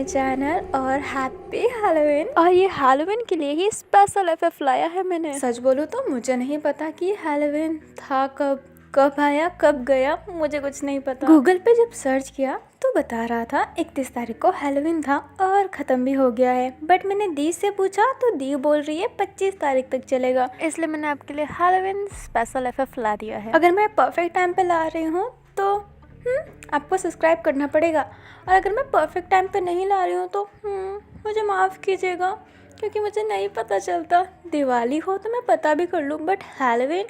Channel और happy Halloween. और ये हैलोवीन के लिए ही स्पेशल एफएफ लाया है मैंने। सच बोलूँ तो मुझे नहीं पता कि हैलोवीन था कब आया कब गया, मुझे कुछ नहीं पता। गूगल पे जब सर्च किया तो बता रहा था 31 तारीख को हैलोवीन था और ख़त्म भी हो गया है। बट मैंने दी से पूछा तो दी बोल रही है 25 तारीख तक चलेगा, इसलिए मैंने आपके लिए हैलोवीन स्पेशल एफएफ ला दिया है। अगर मैं परफेक्ट टाइम पे ला रही हूँ तो आपको सब्सक्राइब करना पड़ेगा, और अगर मैं परफेक्ट टाइम पे नहीं ला रही हूँ तो मुझे माफ़ कीजिएगा, क्योंकि मुझे नहीं पता चलता। दिवाली हो तो मैं पता भी कर लूँ, बट हैलोवीन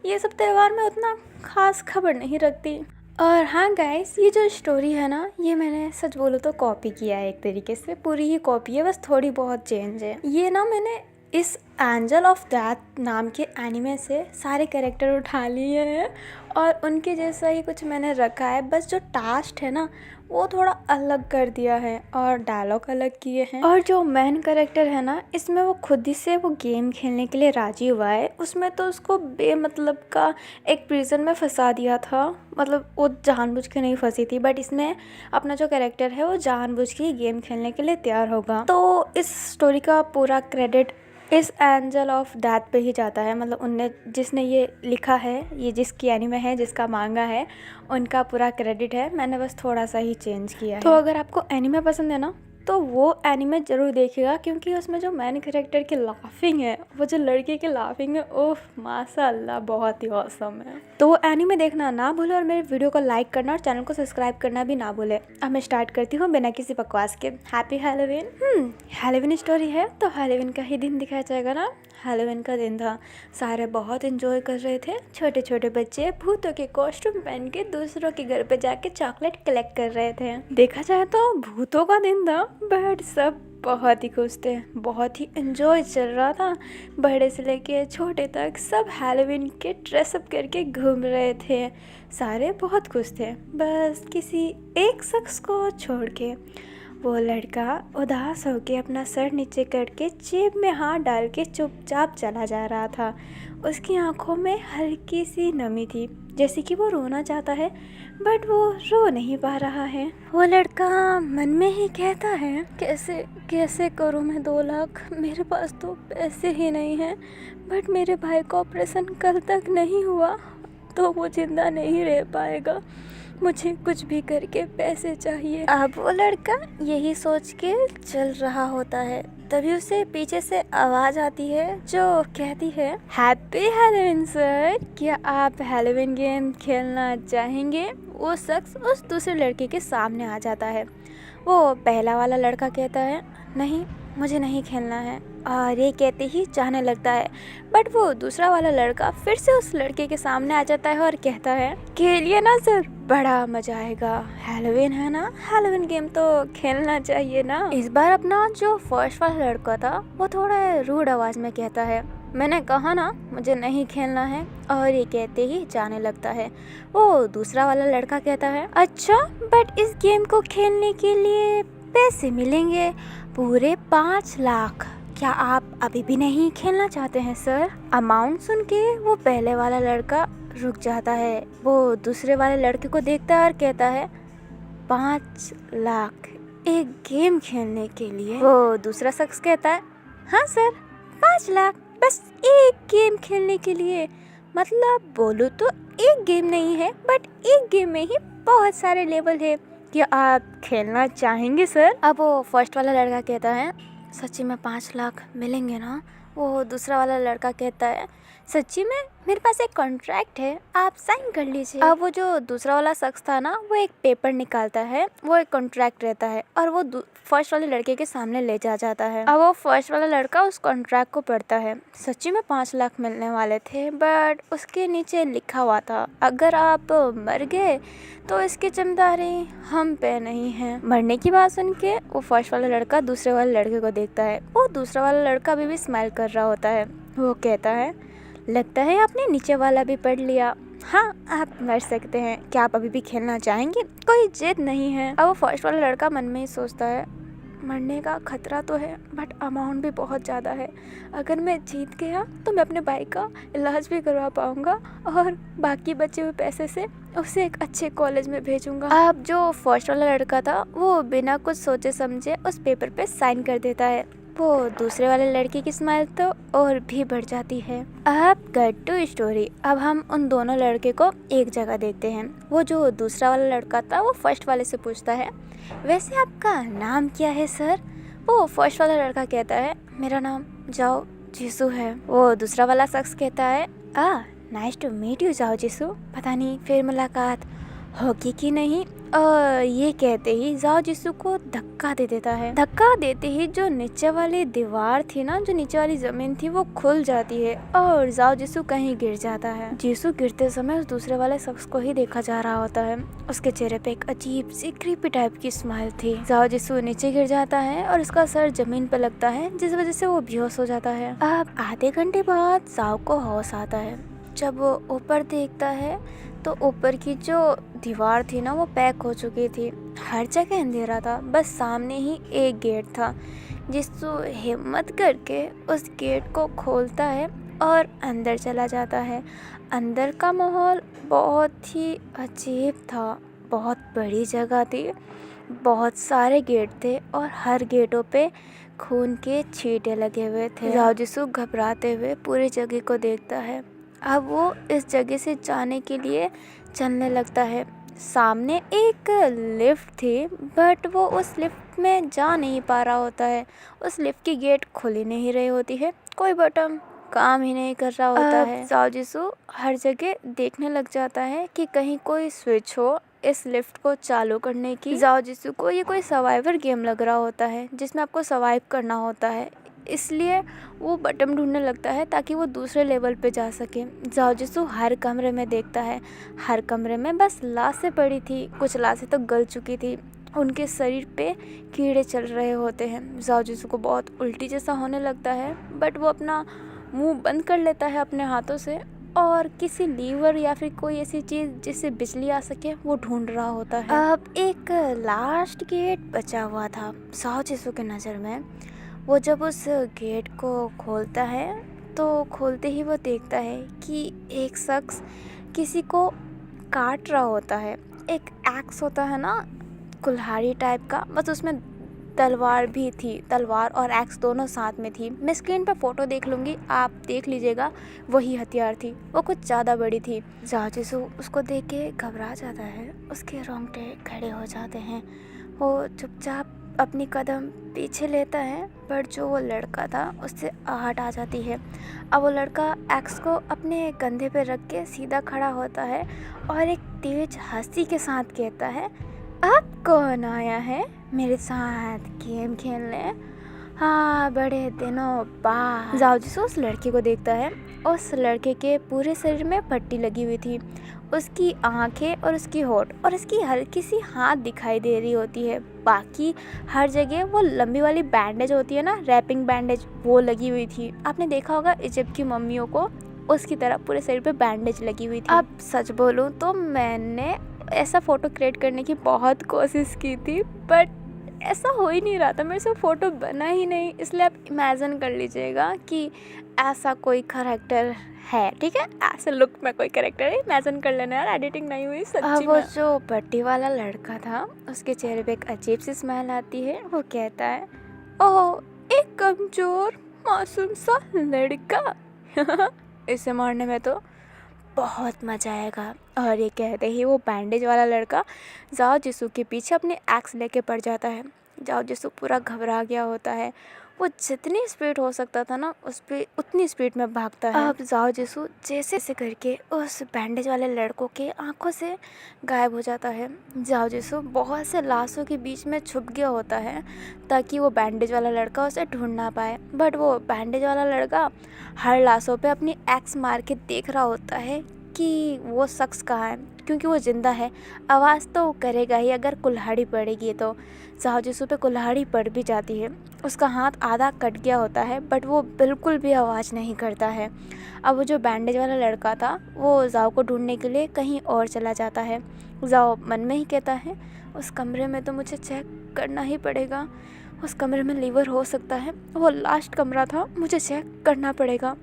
ये सब त्यौहार में उतना ख़ास खबर नहीं रखती। और हाँ गाइस, ये जो स्टोरी है ना, ये मैंने सच बोलो तो कॉपी किया है एक तरीके से। पूरी ही कॉपी है, बस थोड़ी बहुत चेंज है। ये ना मैंने इस एंजल ऑफ डेथ नाम के एनिमे से सारे कैरेक्टर उठा लिए हैं और उनके जैसा ही कुछ मैंने रखा है। बस जो टास्क है ना वो थोड़ा अलग कर दिया है और डायलॉग अलग किए हैं। और जो मेन कैरेक्टर है ना, इसमें वो खुद ही से वो गेम खेलने के लिए राजी हुआ है। उसमें तो उसको बेमतलब का एक प्रिजन में फंसा दिया था, मतलब वो जानबूझ के नहीं फंसी थी। बट इसमें अपना जो कैरेक्टर है वो जानबूझ के गेम खेलने के लिए तैयार होगा। तो इस स्टोरी का पूरा क्रेडिट इस एंजल ऑफ डेथ पे ही जाता है। मतलब उनने जिसने ये लिखा है, ये जिसकी एनीमे है, जिसका मांगा है, उनका पूरा क्रेडिट है। मैंने बस थोड़ा सा ही चेंज किया है। तो अगर आपको एनीमे पसंद है ना तो वो एनीमे ज़रूर देखिएगा, क्योंकि उसमें जो मेन कैरेक्टर की लाफिंग है, वो जो लड़के की लाफिंग है, ओह माशाल्लाह बहुत ही ऑसम है। तो वो एनीमे देखना ना भूले और मेरे वीडियो को लाइक करना और चैनल को सब्सक्राइब करना भी ना भूले। अब मैं स्टार्ट करती हूँ बिना किसी बकवास के। Happy Halloween. हैलोवीन स्टोरी है तो हैलोवीन का ही दिन दिखाया जाएगा ना। हैलोवीन का दिन था, सारे बहुत एंजॉय कर रहे थे। छोटे छोटे बच्चे भूतों के कॉस्ट्यूम पहन के दूसरों के घर पे जाके चॉकलेट कलेक्ट कर रहे थे। देखा जाए तो भूतों का दिन था, बट सब बहुत ही खुश थे, बहुत ही एंजॉय चल रहा था। बड़े से लेके छोटे तक सब हैलोवीन के ड्रेसअप करके घूम रहे थे। सारे बहुत खुश थे, बस किसी एक शख्स को छोड़ के। वो लड़का उदास होके अपना सर नीचे करके जेब में हाथ डाल के चुपचाप चला जा रहा था। उसकी आंखों में हल्की सी नमी थी, जैसे कि वो रोना चाहता है बट वो रो नहीं पा रहा है। वो लड़का मन में ही कहता है, कैसे कैसे करूँ मैं 2 लाख, मेरे पास तो पैसे ही नहीं हैं। बट मेरे भाई का ऑपरेशन कल तक नहीं हुआ तो वो जिंदा नहीं रह पाएगा, मुझे कुछ भी करके पैसे चाहिए। अब वो लड़का यही सोच के चल रहा होता है, तभी उसे पीछे से आवाज आती है जो कहती है, हैप्पी हैलोवीन सर, क्या आप हैलोवीन गेम खेलना चाहेंगे? वो शख्स उस दूसरे लड़के के सामने आ जाता है। वो पहला वाला लड़का कहता है, नहीं मुझे नहीं खेलना है, और ये कहते ही जाने लगता है। बट वो दूसरा वाला लड़का फिर से उस लड़के के सामने आ जाता है और कहता है, खेलिए ना सर, बड़ा मजा आएगा, हैलोवीन है ना, हैलोवीन गेम तो खेलना चाहिए ना। इस बार अपना जो फर्स्ट वाला लड़का था वो थोड़ा रूड आवाज में कहता है, मैंने कहा ना मुझे नहीं खेलना है, और ये कहते ही जाने लगता है। वो दूसरा वाला लड़का कहता है, अच्छा बट इस गेम को खेलने के लिए पैसे मिलेंगे पूरे 5 लाख, क्या आप अभी भी नहीं खेलना चाहते हैं सर? अमाउंट सुन के वो पहले वाला लड़का रुक जाता है। वो दूसरे वाले लड़के को देखता है और कहता है, 5 लाख एक गेम खेलने के लिए? वो दूसरा शख्स कहता है, हाँ सर 5 लाख बस एक गेम खेलने के लिए। मतलब बोलो तो एक गेम नहीं है, बट एक गेम में ही बहुत सारे लेवल है, क्या आप खेलना चाहेंगे सर? अब वो फर्स्ट वाला लड़का कहता है, सच्ची में 5 लाख मिलेंगे ना? वो दूसरा वाला लड़का कहता है, सच्ची में मेरे पास एक कॉन्ट्रैक्ट है, आप साइन कर लीजिए। अब वो जो दूसरा वाला शख्स था ना, वो एक पेपर निकालता है, वो एक कॉन्ट्रैक्ट रहता है, और वो फर्स्ट वाले लड़के के सामने ले जाता है। अब वो फर्स्ट वाला लड़का उस कॉन्ट्रैक्ट को पढ़ता है। सच्ची में 5 लाख मिलने वाले थे, बट उसके नीचे लिखा हुआ था, अगर आप मर गए तो इसकी जिम्मेदारी हम पे नहीं है। मरने की बात सुन के वो फर्स्ट वाला लड़का दूसरे वाले लड़के को देखता है। वो दूसरा वाला लड़का अभी भी स्माइल कर रहा होता है। वो कहता है, लगता है आपने नीचे वाला भी पढ़ लिया, हाँ आप मर सकते हैं, क्या आप अभी भी खेलना चाहेंगे? कोई जिद नहीं है। अब वो फर्स्ट वाला लड़का मन में ही सोचता है, मरने का खतरा तो है बट अमाउंट भी बहुत ज़्यादा है। अगर मैं जीत गया तो मैं अपने भाई का इलाज भी करवा पाऊँगा और बाकी बचे हुए पैसे से उसे एक अच्छे कॉलेज में भेजूँगा। अब जो फर्स्ट वाला लड़का था वो बिना कुछ सोचे समझे उस पेपर पे साइन कर देता है। वो दूसरे वाले लड़के की स्माइल तो और भी बढ़ जाती है। अब कट टू स्टोरी। अब हम उन दोनों लड़के को एक जगह देखते हैं। वो जो दूसरा वाला लड़का था वो फर्स्ट वाले से पूछता है, वैसे आपका नाम क्या है सर? वो फर्स्ट वाला लड़का कहता है, मेरा नाम जाओ जीसू है। वो दूसरा वाला शख्स कहता है, नाइस टू मीट यू जाओ जीसू। पता नहीं फिर मुलाकात होगी कि नहीं। और ये कहते ही जाओ जीसू को धक्का दे देता है। धक्का देते ही जो नीचे वाली दीवार थी ना, जो नीचे वाली जमीन थी वो खुल जाती है और जाओ जीसू कहीं गिर जाता है। जीसू गिरते समय उस दूसरे वाले शख्स को ही देखा जा रहा होता है। उसके चेहरे पे एक अजीब सी क्रीपी टाइप की स्माइल थी। जाओ जीसू नीचे गिर जाता है और उसका सर जमीन पे लगता है, जिस वजह से वो बेहोश हो जाता है। अब आधे घंटे बाद जाओ को होश आता है। जब वो ऊपर देखता है तो ऊपर की जो दीवार थी ना वो पैक हो चुकी थी। हर जगह अंधेरा था, बस सामने ही एक गेट था। जिसको हिम्मत करके उस गेट को खोलता है और अंदर चला जाता है। अंदर का माहौल बहुत ही अजीब था। बहुत बड़ी जगह थी, बहुत सारे गेट थे और हर गेटों पे खून के छींटे लगे हुए थे। जाओ जीसू घबराते हुए पूरी जगह को देखता है। अब वो इस जगह से जाने के लिए चलने लगता है। सामने एक लिफ्ट थी बट वो उस लिफ्ट में जा नहीं पा रहा होता है। उस लिफ्ट की गेट खुल ही नहीं रही होती है, कोई बटन काम ही नहीं कर रहा होता है। जाओ जीसू हर जगह देखने लग जाता है कि कहीं कोई स्विच हो इस लिफ्ट को चालू करने की। जाओ जीसू को ये कोई सर्वाइवर गेम लग रहा होता है जिसमें आपको सर्वाइव करना होता है, इसलिए वो बटन ढूंढने लगता है ताकि वो दूसरे लेवल पे जा सके। जाओ जीसू हर कमरे में देखता है, हर कमरे में बस लाशें पड़ी थी। कुछ लाशें तो गल चुकी थी, उनके शरीर पे कीड़े चल रहे होते हैं। जाओ जीसू को बहुत उल्टी जैसा होने लगता है बट वो अपना मुंह बंद कर लेता है अपने हाथों से और किसी लीवर या फिर कोई ऐसी चीज़ जिससे बिजली आ सके वो ढूंढ रहा होता है। अब एक लास्ट गेट बचा हुआ था जाओ जीसू के नज़र में। वो जब उस गेट को खोलता है तो खोलते ही वो देखता है कि एक शख्स किसी को काट रहा होता है। एक एक्स होता है ना, कुल्हाड़ी टाइप का, बस उसमें तलवार भी थी। तलवार और एक्स दोनों साथ में थी। मैं स्क्रीन पर फोटो देख लूँगी, आप देख लीजिएगा। वही हथियार थी, वो कुछ ज़्यादा बड़ी थी। जाओ जीसू उसको देख के घबरा जाता है, उसके रोंगटे खड़े हो जाते हैं। वो चुपचाप अपनी कदम पीछे लेता है पर जो वो लड़का था उससे आहट आ जाती है। अब वो लड़का एक्स को अपने कंधे पे रख के सीधा खड़ा होता है और एक तेज हंसी के साथ कहता है, अब कौन आया है मेरे साथ गेम खेलने? हाँ, बड़े दिनों बाद। जाओ जीसू उस लड़के को देखता है। उस लड़के के पूरे शरीर में पट्टी लगी हुई थी। उसकी आंखें और उसकी होठ और उसकी हल्की सी हाथ दिखाई दे रही होती है। बाकी हर जगह वो लंबी वाली बैंडेज होती है ना, रैपिंग बैंडेज, वो लगी हुई थी। आपने देखा होगा इजिप्ट की मम्मियों को, उसकी तरह पूरे शरीर पे बैंडेज लगी हुई थी। अब सच बोलूँ तो मैंने ऐसा फ़ोटो क्रिएट करने की बहुत कोशिश की थी बट ऐसा हो ही नहीं रहा था, मेरे से फ़ोटो बना ही नहीं। इसलिए आप इमेजिन कर लीजिएगा कि ऐसा कोई करैक्टर है, ठीक है? ऐसे लुक में कोई करैक्टर है, इमेजिन कर लेना यार, एडिटिंग नहीं हुई सच्ची में। वो जो पट्टी वाला लड़का था उसके चेहरे पे एक अजीब सी स्माइल आती है। वो कहता है, ओह, एक कमज़ोर मासूम सा लड़का इसे मारने में तो बहुत मज़ा आएगा। और ये कहते ही वो बैंडेज वाला लड़का जाओ जीसू के पीछे अपने एक्स लेके पड़ जाता है। जाओ जीसू पूरा घबरा गया होता है। वो जितनी स्पीड हो सकता था ना उस पर उतनी स्पीड में भागता है। अब जाओ जीसू जैसे से करके उस बैंडेज वाले लड़कों के आंखों से गायब हो जाता है। जाओ जीसू बहुत से लाशों के बीच में छुप गया होता है ताकि वो बैंडेज वाला लड़का उसे ढूंढ ना पाए। बट वो बैंडेज वाला लड़का हर लाशों पे अपनी एक्स मार के देख रहा होता है कि वो शख्स कहाँ है, क्योंकि वो ज़िंदा है। आवाज़ तो करेगा ही अगर कुल्हाड़ी पड़ेगी तो। जाओ जीसू पे कुल्हाड़ी पड़ भी जाती है। उसका हाथ आधा कट गया होता है बट वो बिल्कुल भी आवाज़ नहीं करता है। अब वो जो बैंडेज वाला लड़का था वो जाओ को ढूंढने के लिए कहीं और चला जाता है। जाओ मन में ही कहता है, उस कमरे में तो मुझे चेक करना ही पड़ेगा। उस कमरे में लीवर हो सकता है, वो लास्ट कमरा था, मुझे चेक करना पड़ेगा।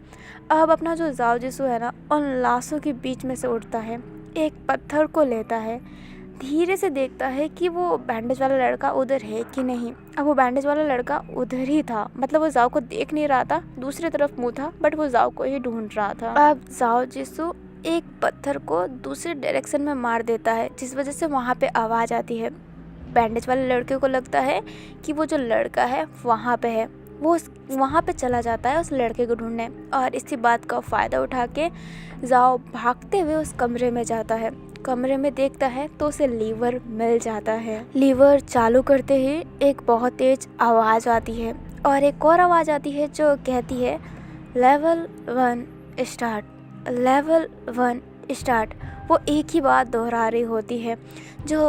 अब अपना जो जाओ जिसू है ना, उन लाशों के बीच में से उठता है, एक पत्थर को लेता है, धीरे से देखता है कि वो बैंडेज वाला लड़का उधर है कि नहीं। अब वो बैंडेज वाला लड़का उधर ही था, मतलब वो जाओ को देख नहीं रहा था, दूसरी तरफ मुंह था, बट वो जाओ को ही ढूंढ रहा था। अब जाओ जिसू एक पत्थर को दूसरे डायरेक्शन में मार देता है, जिस वजह से वहाँ पे आवाज़ आती है। बैंडेज वाले लड़के को लगता है कि वो जो लड़का है वहाँ पे है, वो वहाँ पे चला जाता है उस लड़के को ढूंढने, और इसी बात का फ़ायदा उठा के जाओ भागते हुए उस कमरे में जाता है। कमरे में देखता है तो उसे लीवर मिल जाता है। लीवर चालू करते ही एक बहुत तेज आवाज़ आती है, और एक और आवाज़ आती है जो कहती है लेवल 1 स्टार्ट, लेवल 1 स्टार्ट। वो एक ही बात दोहरा रही होती है। जो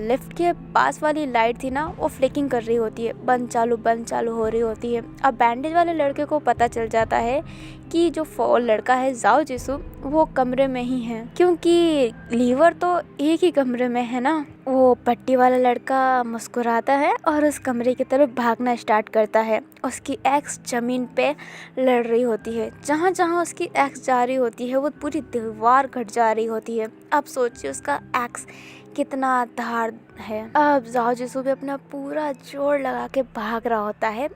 लिफ्ट के पास वाली लाइट थी ना, वो फ्लिकिंग कर रही होती है, बंद चालू हो रही होती है। अब बैंडेज वाले लड़के को पता चल जाता है कि जो लड़का है जाओ जिसू, वो कमरे में ही है, क्योंकि लीवर तो एक ही कमरे में है ना। वो पट्टी वाला लड़का मुस्कुराता है और उस कमरे की तरफ भागना स्टार्ट करता है। उसकी एक्स ज़मीन पे लड़ रही होती है, जहाँ जहाँ उसकी एक्स जा रही होती है वो पूरी दीवार कट जा रही होती है। अब सोचिए उसका एक्स कितना धार है। अब जाओ जिसू भी अपना पूरा जोर लगा के भाग रहा होता है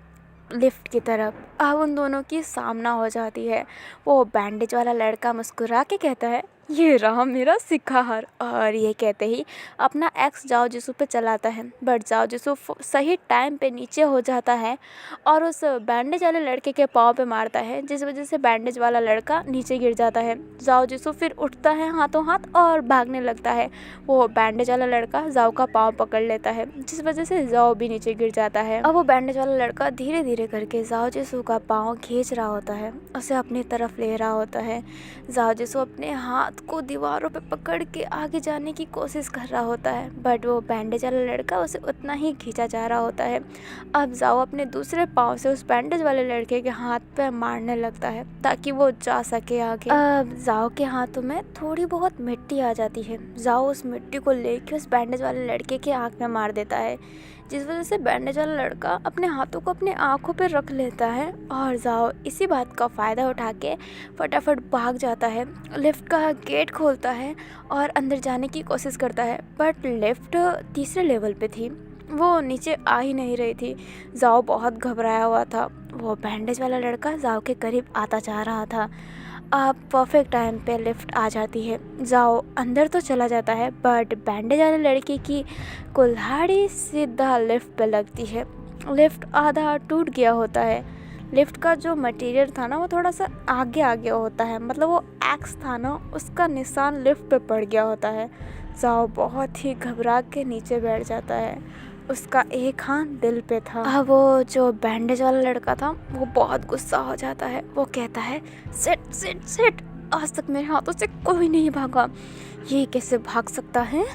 लिफ्ट की तरफ। अब उन दोनों की सामना हो जाती है। वो बैंडेज वाला लड़का मुस्कुरा के कहता है ये रहा मेरा शिकार, और ये कहते ही अपना एक्स जाओ जिसू पे चलाता है, बट जाओ जिसू सही टाइम पे नीचे हो जाता है और उस बैंडेज वाले लड़के के पाँव पे मारता है, जिस वजह से बैंडेज वाला लड़का नीचे गिर जाता है। जाओ जिसू फिर उठता है हाथों हाथ और भागने लगता है। वो बैंडेज वाला लड़का जाओ का पाँव पकड़ लेता है, जिस वजह से जाओ भी नीचे गिर जाता है। अब वो बैंडेज वाला लड़का धीरे धीरे करके जाओ जिसू का पाँव खींच रहा होता है, उसे अपनी तरफ ले रहा होता है। जाओ जिसू अपने हाथ को दीवारों पे पकड़ के आगे जाने की कोशिश कर रहा होता है, बट वो बैंडेज वाला लड़का उसे उतना ही खींचा जा रहा होता है। अब जाओ अपने दूसरे पाँव से उस बैंडेज वाले लड़के के हाथ पे मारने लगता है ताकि वो जा सके आगे। अब जाओ के हाथों में थोड़ी बहुत मिट्टी आ जाती है। जाओ उस मिट्टी को लेके उस बैंडेज वाले लड़के के आँख में मार देता है, जिस वजह से बैंडेज वाला लड़का अपने हाथों को अपने आँखों पर रख लेता है। और जाओ इसी बात का फ़ायदा उठा के फटाफट भाग जाता है, लिफ्ट का गेट खोलता है और अंदर जाने की कोशिश करता है, बट लिफ्ट तीसरे लेवल पे थी, वो नीचे आ ही नहीं रही थी। जाओ बहुत घबराया हुआ था। वो बैंडेज वाला लड़का जाओ के करीब आता जा रहा था। अब परफेक्ट टाइम पे लिफ्ट आ जाती है। जाओ अंदर तो चला जाता है, बट बैंडेज वाले लड़के की कुल्हाड़ी सीधा लिफ्ट पे लगती है। लिफ्ट आधा टूट गया होता है। लिफ्ट का जो मटेरियल था ना, वो थोड़ा सा आगे आगे होता है, मतलब वो एक्स था ना, उसका निशान लिफ्ट पे पड़ गया होता है। जाओ बहुत ही घबरा के नीचे बैठ जाता है, उसका एक हाथ दिल पे था। अब वो जो बैंडेज वाला लड़का था वो बहुत गुस्सा हो जाता है। वो कहता है सिट सिट सिट, आज तक मेरे हाथों से कोई नहीं भागा, ये कैसे भाग सकता है,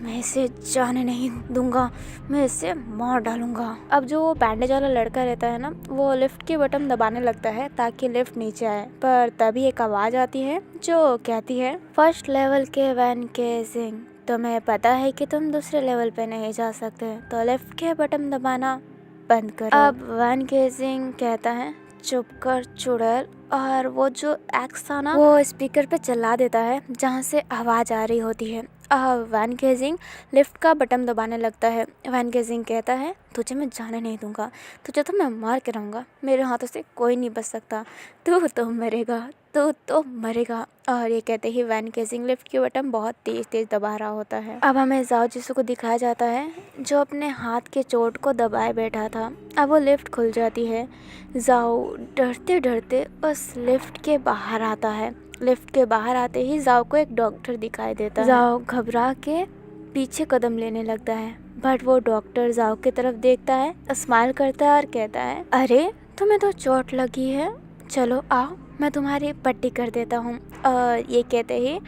मैं इसे जाने नहीं दूंगा, मैं इसे मार डालूंगा। अब जो बैंडेज वाला लड़का रहता है ना, वो लिफ्ट के बटन दबाने लगता है ताकि लिफ्ट नीचे आए, पर तभी एक आवाज़ आती है जो कहती है फर्स्ट लेवल के वैन केसिंग, तुम्हें पता है कि तुम दूसरे लेवल पे नहीं जा सकते, तो लिफ्ट के बटन दबाना बंद करो। अब वैन केसिंग कहता है चुप कर चुड़ैल, और वो जो एक्स था ना, वो स्पीकर पे चला देता है जहाँ से आवाज़ आ रही होती है। वैन केजिंग लिफ्ट का बटन दबाने लगता है। वैन केजिंग कहता है तुझे मैं जाने नहीं दूंगा, तुझे तो मैं मार के रहूँगा, मेरे हाथों से कोई नहीं बच सकता, तू तो मरेगा, तू तो मरेगा। और ये कहते ही वैन केजिंग लिफ्ट की बटन बहुत तेज़ तेज़ दबा रहा होता है। अब हमें जाओ जिसू को दिखाया जाता है जो अपने हाथ के चोट को दबाए बैठा था। अब वो लिफ्ट खुल जाती है। जाओ डरते डरते उस लिफ्ट के बाहर आता है। लिफ्ट के बाहर आते ही जाओ को एक डॉक्टर दिखाई देता है। जाओ घबरा के पीछे कदम लेने लगता है, बट वो डॉक्टर जाओ की तरफ देखता है, स्माइल करता है और कहता है अरे तुम्हें तो चोट लगी है, चलो आओ मैं तुम्हारी पट्टी कर देता हूँ। और ये कहते ही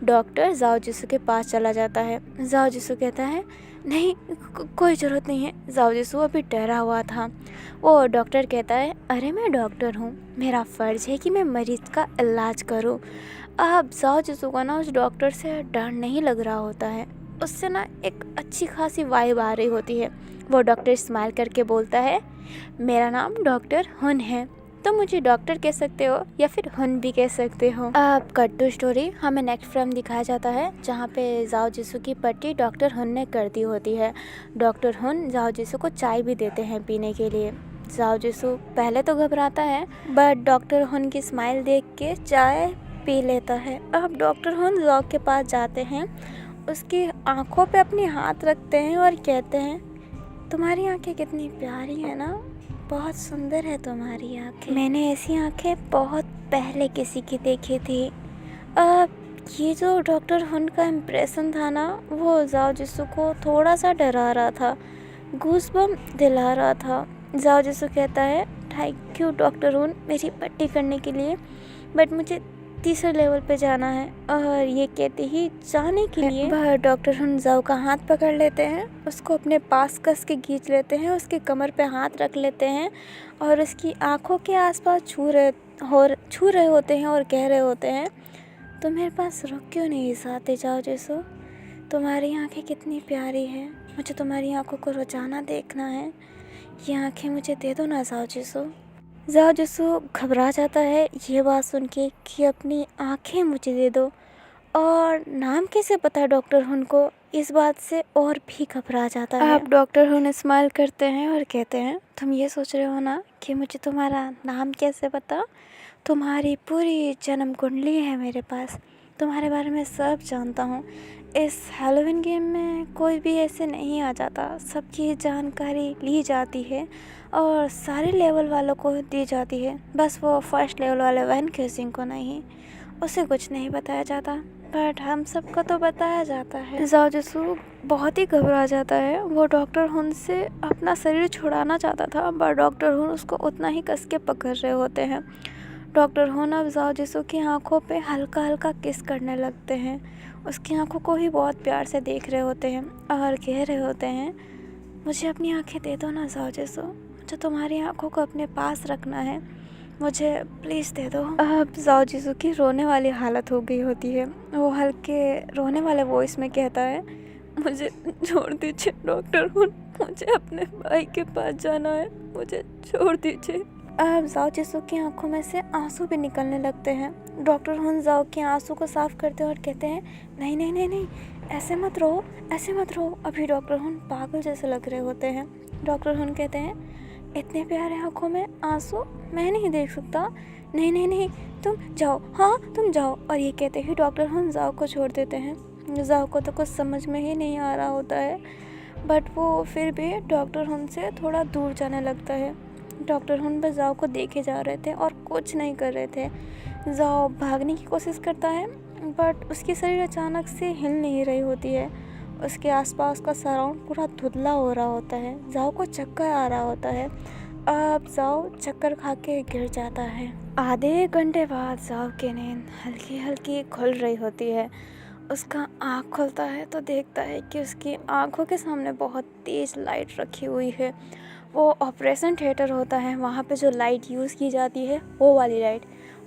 डॉक्टर जाओ जिसू के पास चला जाता है। जाओ जिसू कहता है नहीं कोई ज़रूरत नहीं है। जाओ जिसू अभी डरा हुआ था। वो डॉक्टर कहता है अरे मैं डॉक्टर हूँ, मेरा फ़र्ज़ है कि मैं मरीज़ का इलाज करूँ। अब जाओ जिसू को ना उस डॉक्टर से डर नहीं लग रहा होता है, उससे ना एक अच्छी खासी वाइब आ रही होती है। वो डॉक्टर स्माइल करके बोलता है, मेरा नाम डॉक्टर हुन है, तो मुझे डॉक्टर कह सकते हो या फिर हुन भी कह सकते हो। अब कट टू स्टोरी, हमें नेक्स्ट फ्रेम दिखाया जाता है जहाँ पे जाओ जिसू की पट्टी डॉक्टर हुन ने कर दी होती है। डॉक्टर हुन जाओ जिसू को चाय भी देते हैं पीने के लिए। जाओ जिसू पहले तो घबराता है, बट डॉक्टर हुन की स्माइल देख के चाय पी लेता है। अब डॉक्टर हुन जाओ के पास जाते हैं, उसकी आंखों पे अपनी हाथ रखते हैं और कहते हैं, तुम्हारी आंखें कितनी प्यारी है ना, बहुत सुंदर है तुम्हारी आंखें। मैंने ऐसी आंखें बहुत पहले किसी की देखी थी। अब ये जो डॉक्टर हुन का इम्प्रेशन था ना, वो जाओ जिसू को थोड़ा सा डरा रहा था, गूज़बम्प दिला रहा था। जाओ जिसू कहता है, थैंक यू डॉक्टर हुन मेरी पट्टी करने के लिए, बट मुझे तीसरे लेवल पे जाना है। और ये कहते ही जाने के लिए डॉक्टर हुन जाओ का हाथ पकड़ लेते हैं, उसको अपने पास कस के खींच लेते हैं, उसके कमर पे हाथ रख लेते हैं और उसकी आंखों के आसपास छू रहे होते हैं और कह रहे होते हैं, तुम मेरे पास रुक क्यों नहीं जाते जाओ जिसू, तुम्हारी आंखें कितनी प्यारी हैं, मुझे तुम्हारी आंखों को रोजाना देखना है, ये आंखें मुझे दे दो ना जाओ जिसू। जाओ जिसू घबरा जाता है ये बात सुन के कि अपनी आंखें मुझे दे दो, और नाम कैसे पता डॉक्टर हुन को, इस बात से और भी घबरा जाता है। अब डॉक्टर हुन स्माइल करते हैं और कहते हैं, तुम ये सोच रहे हो ना कि मुझे तुम्हारा नाम कैसे पता, तुम्हारी पूरी जन्म कुंडली है मेरे पास, तुम्हारे बारे में सब जानता हूँ। इस हैलोवीन गेम में कोई भी ऐसे नहीं आ जाता, सबकी जानकारी ली जाती है और सारे लेवल वालों को दी जाती है, बस वो फर्स्ट लेवल वाले वैन क्यूसिंग को नहीं, उसे कुछ नहीं बताया जाता, बट हम सबको तो बताया जाता है। जाओ जिसू बहुत ही घबरा जाता है, वो डॉक्टर हुन से अपना शरीर छुड़ाना चाहता था, बट डॉक्टर हुन उसको उतना ही कस के पकड़ रहे होते हैं। डॉक्टर हुन अब जाओ जिसू की आंखों पे हल्का हल्का किस करने लगते हैं, उसकी आंखों को ही बहुत प्यार से देख रहे होते हैं और कह रहे होते हैं, मुझे अपनी आंखें दे दो ना जाओ जिसू, मुझे तुम्हारी आंखों को अपने पास रखना है, मुझे प्लीज़ दे दो। अब जाओ जिसू की रोने वाली हालत हो गई होती है, वो हल्के रोने वाले वॉइस में कहता है, मुझे छोड़ दीजिए डॉक्टर हुन, मुझे अपने भाई के पास जाना है, मुझे छोड़ दीजिए। अब जाओ जिसू की आंखों में से आंसू भी निकलने लगते हैं। डॉक्टर हुन जाओ के आंसू को साफ करते हैं और कहते हैं, नहीं नहीं नहीं नहीं, ऐसे मत रो, ऐसे मत रो। अभी डॉक्टर हुन पागल जैसे लग रहे होते हैं। डॉक्टर हुन कहते हैं, इतने प्यारे आंखों में आंसू मैं नहीं देख सकता, नहीं नहीं नहीं, तुम जाओ, हाँ तुम जाओ। और ये कहते ही डॉक्टर हुन जाओ को छोड़ देते हैं। जाओ को तो कुछ समझ में ही नहीं आ रहा होता है, बट वो फिर भी डॉक्टर हुन से थोड़ा दूर जाने लगता है। डॉक्टर हुन बस जाओ को देखे जा रहे थे और कुछ नहीं कर रहे थे। जाओ भागने की कोशिश करता है, बट उसकी शरीर अचानक से हिल नहीं रही होती है, उसके आसपास का सराउंड पूरा धुंधला हो रहा होता है। जाओ को चक्कर आ रहा होता है। अब जाओ चक्कर खा के गिर जाता है। आधे घंटे बाद जाओ की नींद हल्की हल्की खुल रही होती है। उसका आँख खुलता है तो देखता है कि उसकी आँखों के सामने बहुत तेज़ लाइट रखी हुई है। वो ऑपरेशन थिएटर होता है, वहाँ पे जो लाइट यूज़ की जाती है वो वाली लाइट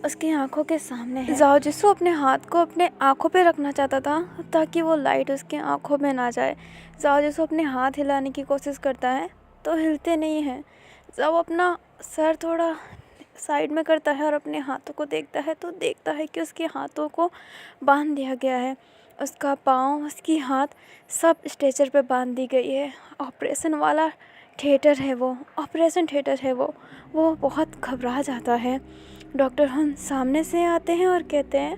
उसकी आंखों के सामने है। जाओ जिसू अपने हाथ को अपने आंखों पे रखना चाहता था ताकि वो लाइट उसके आंखों में ना जाए। जाओ जिसू अपने हाथ हिलाने की कोशिश करता है तो हिलते नहीं हैं। जाओ अपना सर थोड़ा साइड में करता है और अपने हाथों को देखता है तो देखता है कि उसके हाथों को बांध दिया गया है। उसका पाँव, उसकी हाथ सब स्ट्रेचर पे बांध दी गई है। ऑपरेशन वाला थिएटर है वो, ऑपरेशन थिएटर है वो बहुत घबरा जाता है। डॉक्टर हुन सामने से आते हैं और कहते हैं,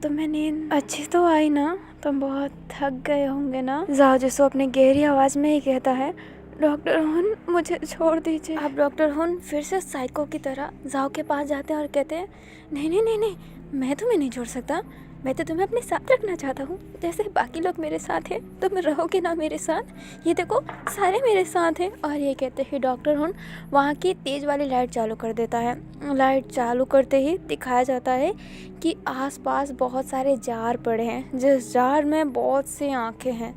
तुम्हें नींद अच्छी तो आई ना, तुम बहुत थक गए होंगे ना। जाओ जिसो अपनी गहरी आवाज़ में ही कहता है, डॉक्टर हुन मुझे छोड़ दीजिए। अब डॉक्टर हुन फिर से साइको की तरह जाओ के पास जाते हैं और कहते हैं, नहीं नहीं नहीं नहीं, मैं तुम्हें नहीं छोड़ सकता, मैं तो तुम्हें अपने साथ रखना चाहता हूँ, जैसे बाकी लोग मेरे साथ हैं तुम रहोगे ना मेरे साथ, ये देखो सारे मेरे साथ हैं। और ये कहते ही डॉक्टर हुन वहाँ की तेज़ वाली लाइट चालू कर देता है। लाइट चालू करते ही दिखाया जाता है कि आसपास बहुत सारे जार पड़े हैं, जिस जार में बहुत सी आँखें हैं,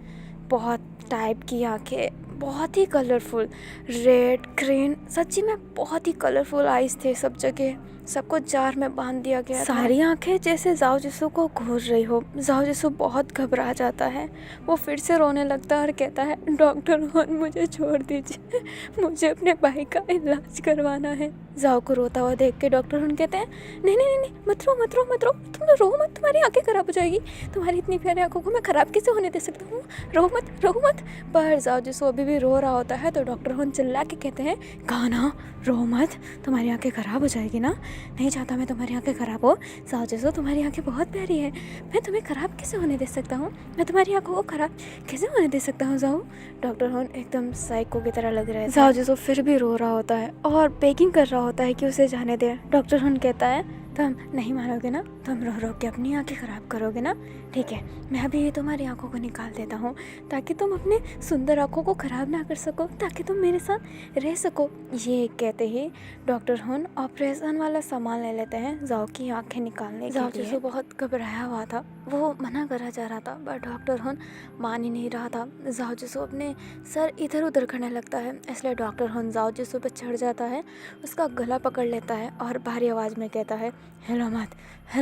बहुत टाइप की आँखें, बहुत ही कलरफुल, रेड ग्रीन, सच्ची में बहुत ही कलरफुल आइज़ थे सब जगह। सबको जार में बांध दिया गया। सारी आंखें जैसे जाओ जिसू को घूर रही हो। जाओ जिसू बहुत घबरा जाता है। वो फिर से रोने लगता है और कहता है, डॉक्टर हुन मुझे छोड़ दीजिए, मुझे अपने भाई का इलाज करवाना है। जाओ को रोता हुआ देख के डॉक्टर हुन कहते हैं, नहीं नहीं नहीं, मत रो मत रो मत रो, तुम रो मत, तुम्हारी आंखें खराब हो जाएगी, तुम्हारी इतनी प्यारी आंखों को मैं खराब कैसे होने दे सकता हूँ, रो मत। पर जाओ जिसू अभी भी रो रहा होता है तो डॉक्टर हुन चिल्ला के कहते हैं, गाना रो मत, तुम्हारी आंखें खराब हो जाएगी ना, नहीं चाहता मैं तुम्हारी आंखें खराब हो। जाओ जिसू तुम्हारी आंखें बहुत प्यारी है, मैं तुम्हें खराब कैसे होने दे सकता हूँ, मैं तुम्हारी आंखों को खराब कैसे होने दे सकता हूँ। जाओ डॉक्टर हुन एकदम साइको की तरह लग रहा है। जाओ जिसू फिर भी रो रहा होता है और बेगिंग कर रहा होता है कि उसे जाने दे। डॉक्टर हुन कहता है, तुम नहीं मानोगे ना, तुम रो रो के अपनी आंखें ख़राब करोगे ना, ठीक है मैं अभी तुम्हारी आंखों को निकाल देता हूँ ताकि तुम अपने सुंदर आंखों को ख़राब ना कर सको, ताकि तुम मेरे साथ रह सको। ये कहते ही डॉक्टर हुन ऑपरेशन वाला सामान ले लेते हैं जाओ की आंखें निकालने के लिए। जाओ जिसको बहुत घबराया हुआ था, वो मना करा जा रहा था बट डॉक्टर हुन मान ही नहीं रहा था। जाओ जिसको अपने सर इधर उधर करने लगता है, इसलिए डॉक्टर हुन जाओ जिसको पर चढ़ जाता है, उसका गला पकड़ लेता है और भारी आवाज़ में कहता है, हिलो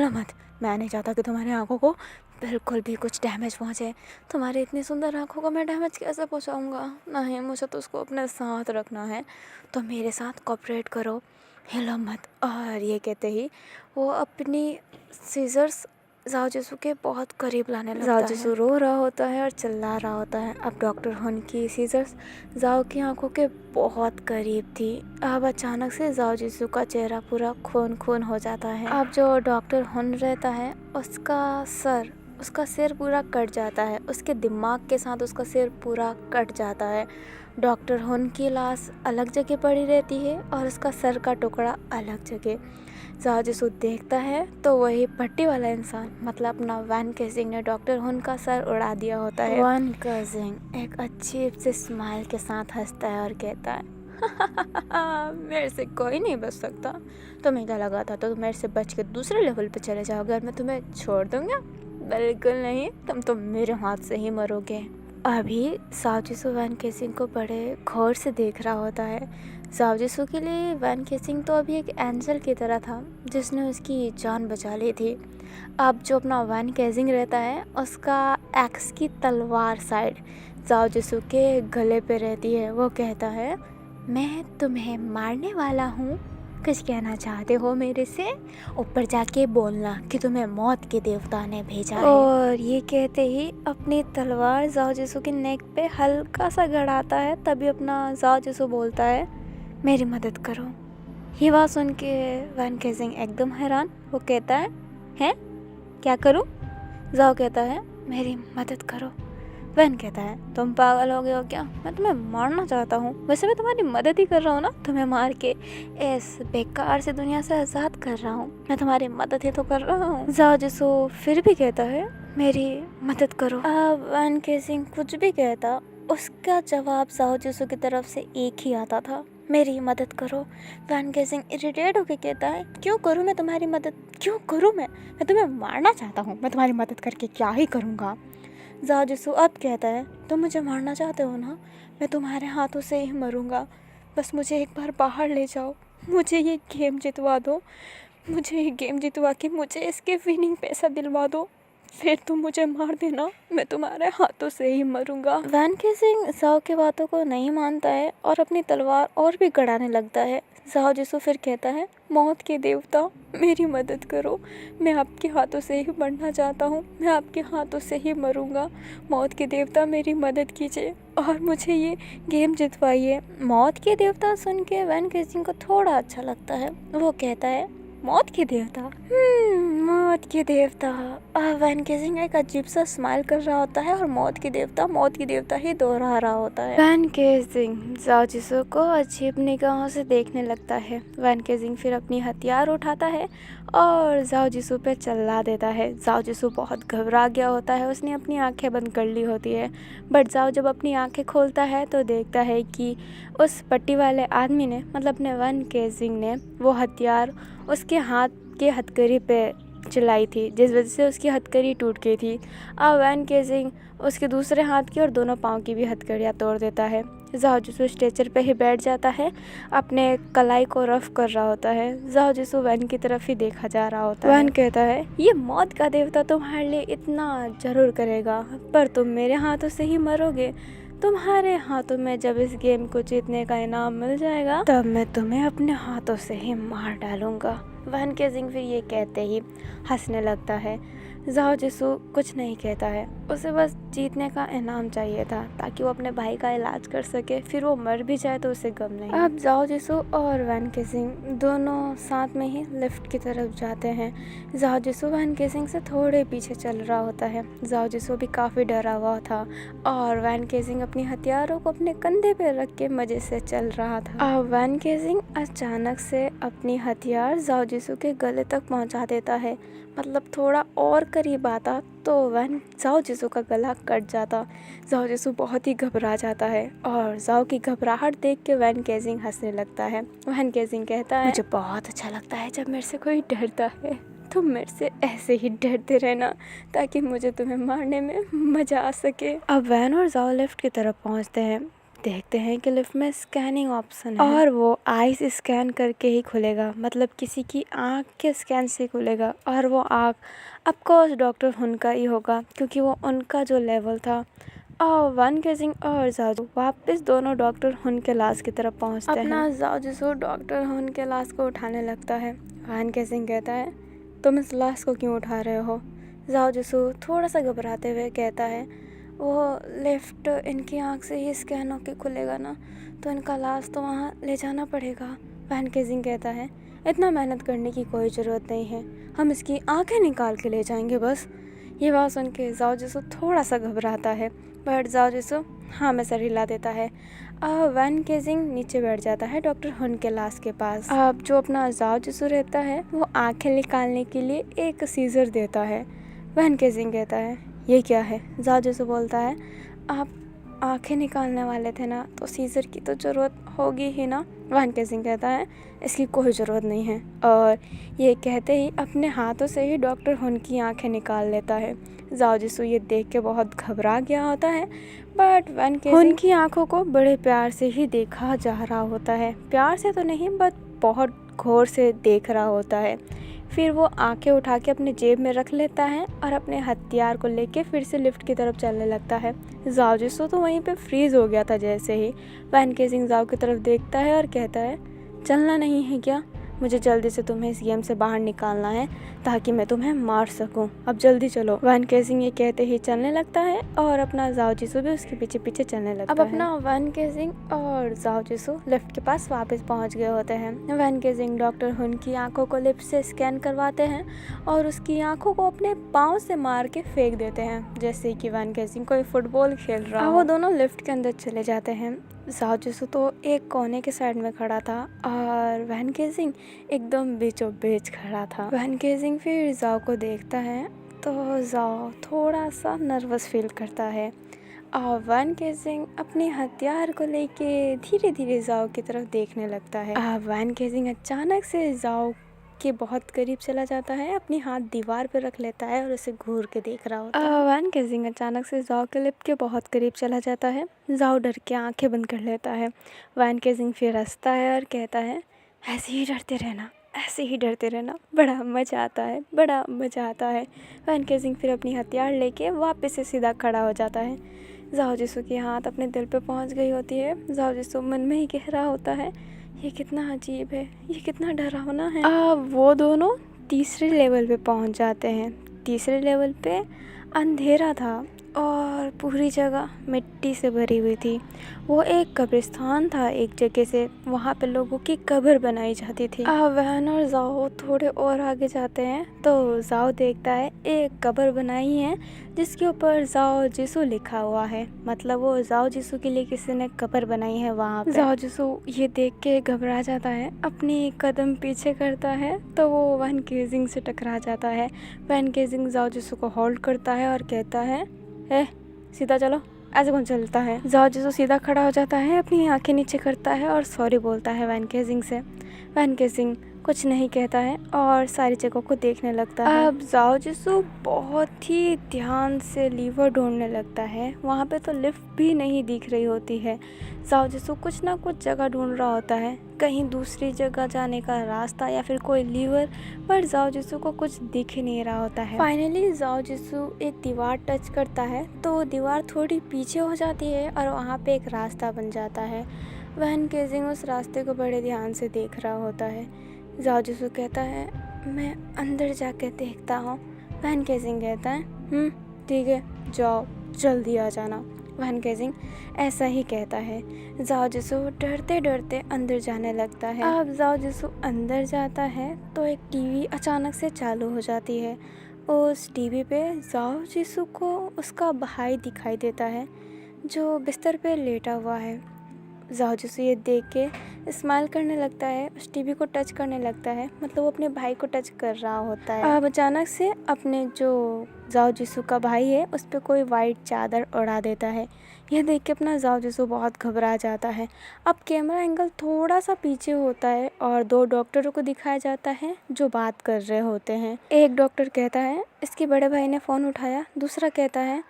मत, मैं नहीं चाहता कि तुम्हारी आंखों को बिल्कुल भी कुछ डैमेज पहुँचे, तुम्हारी इतनी सुंदर आंखों को मैं डैमेज कैसे पहुँचाऊँगा, नहीं मुझे तो उसको अपने साथ रखना है, तो मेरे साथ कोऑपरेट करो, हिलो मत। और ये कहते ही वो अपनी सीजर्स जाओ जिसू के बहुत करीब लाने लगता है। जाओ जिसू रो रहा होता है और चिल्ला रहा होता है। अब डॉक्टर हुन की सीजर्स जाओ की आंखों के बहुत करीब थी। अब अचानक से जाओ जिसू का चेहरा पूरा खून हो जाता है। अब जो डॉक्टर हुन रहता है उसका सिर पूरा कट जाता है, उसके दिमाग के साथ उसका सिर पूरा कट जाता है। डॉक्टर हुन की लाश अलग जगह पड़ी रहती है और उसका सर का टुकड़ा अलग जगह। जाओ जिसू देखता है तो वही पट्टी वाला इंसान मतलब अपना वैन केजिंग ने डॉक्टर हुन का सर उड़ा दिया होता है। वैन केजिंग एक अजीब से स्माइल के साथ हंसता है और कहता है, मेरे से कोई नहीं बच सकता, तुम्हें क्या लगा था तो मेरे से बच के दूसरे लेवल पे चले जाओगे और मैं तुम्हें छोड़ दूंगा, बिल्कुल नहीं, तुम तो मेरे हाथ से ही मरोगे। अभी जाओ जिसू वैन केजिंग को बड़े गौर से देख रहा होता है। जाओ जिसू के लिए वैन केजिंग तो अभी एक एंजल की तरह था जिसने उसकी जान बचा ली थी। अब जो अपना वैन केजिंग रहता है उसका एक्स की तलवार साइड जाओ जिसू के गले पे रहती है। वो कहता है, मैं तुम्हें मारने वाला हूँ, कुछ कहना चाहते हो मेरे से, ऊपर जाके बोलना कि तुम्हें मौत के देवता ने भेजा है। और ये कहते ही अपनी तलवार जाओ जिसू के नेक पे हल्का सा गड़ाता है। तभी अपना जाओ जिसू बोलता है, मेरी मदद करो। ये बात सुन के वैन केजिंग एकदम हैरान। वो कहता है, हैं क्या करूं? जाओ कहता है, मेरी मदद करो। वैन कहता है, तुम पागल हो गए हो क्या? मैं तुम्हें मारना चाहता हूँ, वैसे मैं तुम्हारी मदद ही कर रहा हूँ ना, तुम्हें मार के इस बेकार से दुनिया से आज़ाद कर रहा हूँ, मैं तुम्हारी मदद ही तो कर रहा हूँ। जाओ जिसू फिर भी कहता है, मेरी मदद करो। अब वैन केजिंग कुछ भी कहता, उसका जवाब जाओ जिसू की तरफ से एक ही आता था, मेरी मदद करो। वैन केजिंग इरिटेट होकर कहता है, क्यों करूँ मैं तुम्हारी मदद, क्यों करूँ मैं तुम्हें मारना चाहता हूँ, मैं तुम्हारी मदद करके क्या ही करूँगा। जाओ जिसू अब कहता है, तुम मुझे मारना चाहते हो ना, मैं तुम्हारे हाथों से ही मरूंगा, बस मुझे एक बार बाहर ले जाओ, मुझे ये गेम जितवा दो, मुझे ये गेम जितवा के मुझे इसके विनिंग पैसा दिलवा दो, फिर तुम मुझे मार देना, मैं तुम्हारे हाथों से ही मरूंगा। वैन केजिंग जाओ की बातों को नहीं मानता है और अपनी तलवार और भी गड़ाने लगता है। जाओ जिसू फिर कहता है, मौत के देवता मेरी मदद करो, मैं आपके हाथों से ही मरना चाहता हूँ, मैं आपके हाथों से ही मरूंगा, मौत के देवता मेरी मदद कीजिए और मुझे ये गेम जितवाइए। मौत के देवता सुन के वैन केजिंग को थोड़ा अच्छा लगता है। वो कहता है, मौत के देवता, मौत के देवता। वैन केजिंग एक अजीब सा स्माइल कर रहा होता है और मौत के देवता ही दोहरा रहा होता है। वैन केजिंग जाओ जिसू को अजीब निगाहों से देखने लगता है। वैन केजिंग फिर अपनी हथियार उठाता है और जाओ जिसू पे चला देता है। जाओ जिसू बहुत घबरा गया होता है, उसने अपनी आंखें बंद कर ली होती है, बट जाओ जब अपनी आंखें खोलता है तो देखता है कि उस पट्टी वाले आदमी ने मतलब अपने वैन केजिंग ने वो हथियार उसके हाथ के हथकड़ी पे चलाई थी, जिस वजह से उसकी हथकड़ी टूट गई थी। अब वैन केजिंग उसके दूसरे हाथ की और दोनों पाँव की भी हथकड़ियाँ तोड़ देता है। जाओ जिसू स्ट्रेचर पे ही बैठ जाता है, अपने कलाई को रफ कर रहा होता है। जाओ जिसू वैन की तरफ ही देखा जा रहा होता है। वैन कहता है, ये मौत का देवता तुम्हारे लिए इतना जरूर करेगा, पर तुम मेरे हाथों से ही मरोगे। तुम्हारे हाथों में जब इस गेम को जीतने का इनाम मिल जाएगा, तब मैं तुम्हें अपने हाथों से ही मार डालूंगा। वैन केजिंग फिर ये कहते ही हंसने लगता है। जाओ जिसू कुछ नहीं कहता है, उसे बस जीतने का इनाम चाहिए था ताकि वो अपने भाई का इलाज कर सके, फिर वो मर भी जाए तो उसे गम नहीं। अब जाओ जिसू और वैन केजिंग दोनों साथ में ही लिफ्ट की तरफ जाते हैं। जाओ जिसू वैन केजिंग से थोड़े पीछे चल रहा होता है। जाओ जिसू भी काफ़ी डरा हुआ था और वैन केजिंग अपनी हथियारों को अपने कंधे पे रख के मज़े से चल रहा था। अब वैन केजिंग अचानक से अपनी हथियार जाओ जिसू के गले तक पहुंचा देता है, मतलब थोड़ा और करीब आता तो वैन जाओ जिसू का गला कट जाता। जाओ जिसू बहुत ही घबरा जाता है और जाओ की घबराहट देख के वैन केजिंग हंसने लगता है। वैन केजिंग कहता है, मुझे बहुत अच्छा लगता है जब मेरे से कोई डरता है, तुम मेरे से ऐसे ही डरते रहना ताकि मुझे तुम्हें मारने में मज़ा आ सके। अब वैन और जाओ लिफ्ट की तरफ पहुंचते हैं। देखते हैं कि लिफ्ट में स्कैनिंग ऑप्शन है और वो आईज स्कैन करके ही खुलेगा, मतलब किसी की आँख के स्कैन से खुलेगा और वो आँख ऑफकोर्स डॉक्टर हुन का ही होगा क्योंकि वो उनका जो लेवल था। और वैन केजिंग और जाओ वापस दोनों डॉक्टर हुन के लाश की तरफ पहुंचते हैं। अपना जाओ जिसो डॉक्टर हुन के लाश को उठाने लगता है। वैन केजिंग कहता है, तुम इस लाश को क्यों उठा रहे हो? जाओ जिसो थोड़ा सा घबराते हुए कहता है, वो लिफ्ट इनकी आँख से ही स्कैन होके खुलेगा ना, तो इनका लाश तो वहाँ ले जाना पड़ेगा। वैन केजिंग कहता है, इतना मेहनत करने की कोई ज़रूरत नहीं है, हम इसकी आंखें निकाल के ले जाएंगे बस। ये बात सुन के जाओ जिसू थोड़ा सा घबराता है, बट जाओ जिसू हाँ में सर हिला देता है। वैन केजिंग नीचे बैठ जाता है डॉक्टर हुन के लाश के पास। अब जो अपना जाओ जिसू रहता है वो आंखें निकालने के लिए एक सीजर देता है। वैन केजिंग कहता है, ये क्या है? जाओ जिसू बोलता है, आप आंखें निकालने वाले थे ना, तो सीजर की तो ज़रूरत होगी ही ना। वैन केजिंग कहता है, इसकी कोई ज़रूरत नहीं है, और ये कहते ही अपने हाथों से ही डॉक्टर हुन की आंखें निकाल लेता है। जाओ जिसू ये देख के बहुत घबरा गया होता है, बट वैन केजिंग हुन की आंखों को बड़े प्यार से ही देखा जा रहा होता है, प्यार से तो नहीं बट बहुत गौर से देख रहा होता है। फिर वो आंखें उठा के अपने जेब में रख लेता है और अपने हथियार को लेके फिर से लिफ्ट की तरफ चलने लगता है। जाओ जिसू तो वहीं पे फ्रीज हो गया था जैसे ही। वैन केजिंग जाओ की तरफ देखता है और कहता है, चलना नहीं है क्या? मुझे जल्दी से तुम्हें इस गेम से बाहर निकालना है ताकि मैं तुम्हें मार सकूं, अब जल्दी चलो। वैन केजिंग ये कहते ही चलने लगता है और अपना जाओ जिसू भी उसके पीछे पीछे चलने लगता है। अब अपना वैन केजिंग और जाओ जिसू लिफ्ट के पास वापस पहुंच गए होते हैं। वैन केजिंग डॉक्टर हुन की आंखों को लिफ्ट से स्कैन करवाते हैं और उसकी आंखों को अपने पाँव से मार के फेंक देते हैं, जैसे कि वैन केजिंग कोई फुटबॉल खेल रहा हो। वो दोनों लिफ्ट के अंदर चले जाते हैं। जाओ जिसू तो एक कोने के साइड में खड़ा था और वैन केजिंग एकदम बीचों बीच खड़ा था। वैन केजिंग फिर जाओ को देखता है तो जाओ थोड़ा सा नर्वस फील करता है और वैन केजिंग अपने हथियार को लेके धीरे धीरे जाओ की तरफ देखने लगता है। वैन केजिंग अचानक से जाओ के बहुत करीब चला जाता है, अपनी हाथ दीवार पर रख लेता है और उसे घूर के देख रहा होता है। वैन केजिंग अचानक से जाओ के लिफ्ट के बहुत करीब चला जाता है। जाओ डर के आंखें बंद कर लेता है। वैन केजिंग फिर हंसता है और कहता है, ऐसे ही डरते रहना, ऐसे ही डरते रहना, बड़ा मज़ा आता है, बड़ा मज़ा आता है। वैन केजिंग फिर अपनी हथियार लेके वापस से सीधा खड़ा हो जाता है। जाओ जिसू की हाथ अपने दिल पे पहुंच गई होती है। जाओ जिसू मन में ही कह रहा होता है, ये कितना अजीब है, ये कितना डरावना है। वो दोनों तीसरे लेवल पे पहुंच जाते हैं। तीसरे लेवल पे अंधेरा था और पूरी जगह मिट्टी से भरी हुई थी। वो एक कब्रिस्तान था एक जगह से, वहाँ पे लोगों की कब्र बनाई जाती थी। वैन और जाओ थोड़े और आगे जाते हैं तो जाओ देखता है एक कब्र बनाई है जिसके ऊपर जाओ जिसू लिखा हुआ है, मतलब वो जाओ जिसू के लिए किसी ने कब्र बनाई है वहाँ पे। जाओ जिसू ये देख के घबरा जाता है, अपनी कदम पीछे करता है तो वो वैन केजिंग से टकरा जाता है। वैन केजिंग जाओ जिसू को होल्ड करता है और कहता है, सीधा चलो, ऐसे कौन चलता है? जाओ जिसू सीधा खड़ा हो जाता है, अपनी आंखें नीचे करता है और सॉरी बोलता है वैन केजिंग से। वैन केजिंग कुछ नहीं कहता है और सारी जगहों को देखने लगता है। अब जाओ जिसू बहुत ही ध्यान से लीवर ढूंढने लगता है। वहाँ पे तो लिफ्ट भी नहीं दिख रही होती है। जाओ जिसू कुछ ना कुछ जगह ढूंढ रहा होता है, कहीं दूसरी जगह जाने का रास्ता या फिर कोई लीवर, पर जाओ जिसू को कुछ दिख ही नहीं रहा होता है। फाइनली जाओ जिसू एक दीवार टच करता है तो दीवार थोड़ी पीछे हो जाती है और वहाँ पे एक रास्ता बन जाता है। वैन केजिंग उस रास्ते को बड़े ध्यान से देख रहा होता है। जाओ जिसू कहता है मैं अंदर जाके देखता हूँ। वैन केजिंग कहता है ठीक है, जाओ जल्दी आ जाना। वैन केजिंग ऐसा ही कहता है। जाओ जिसू डरते डरते अंदर जाने लगता है। अब जाओ जिसू अंदर जाता है तो एक टीवी अचानक से चालू हो जाती है। उस टीवी पे जाओ जिसू को उसका भाई दिखाई देता है जो बिस्तर पे लेटा हुआ है। जाओ जिसू ये देख के स्माइल करने लगता है, उस टीवी को टच करने लगता है, मतलब वो अपने भाई को टच कर रहा होता है। अब अचानक से अपने जो जाओ जिसू का भाई है उस पर कोई वाइट चादर उड़ा देता है। यह देख के अपना जाओ जिसू बहुत घबरा जाता है। अब कैमरा एंगल थोड़ा सा पीछे होता है और दो डॉक्टरों को दिखाया जाता है जो बात कर रहे होते हैं। एक डॉक्टर कहता है इसके बड़े भाई ने फ़ोन उठाया, दूसरा कहता है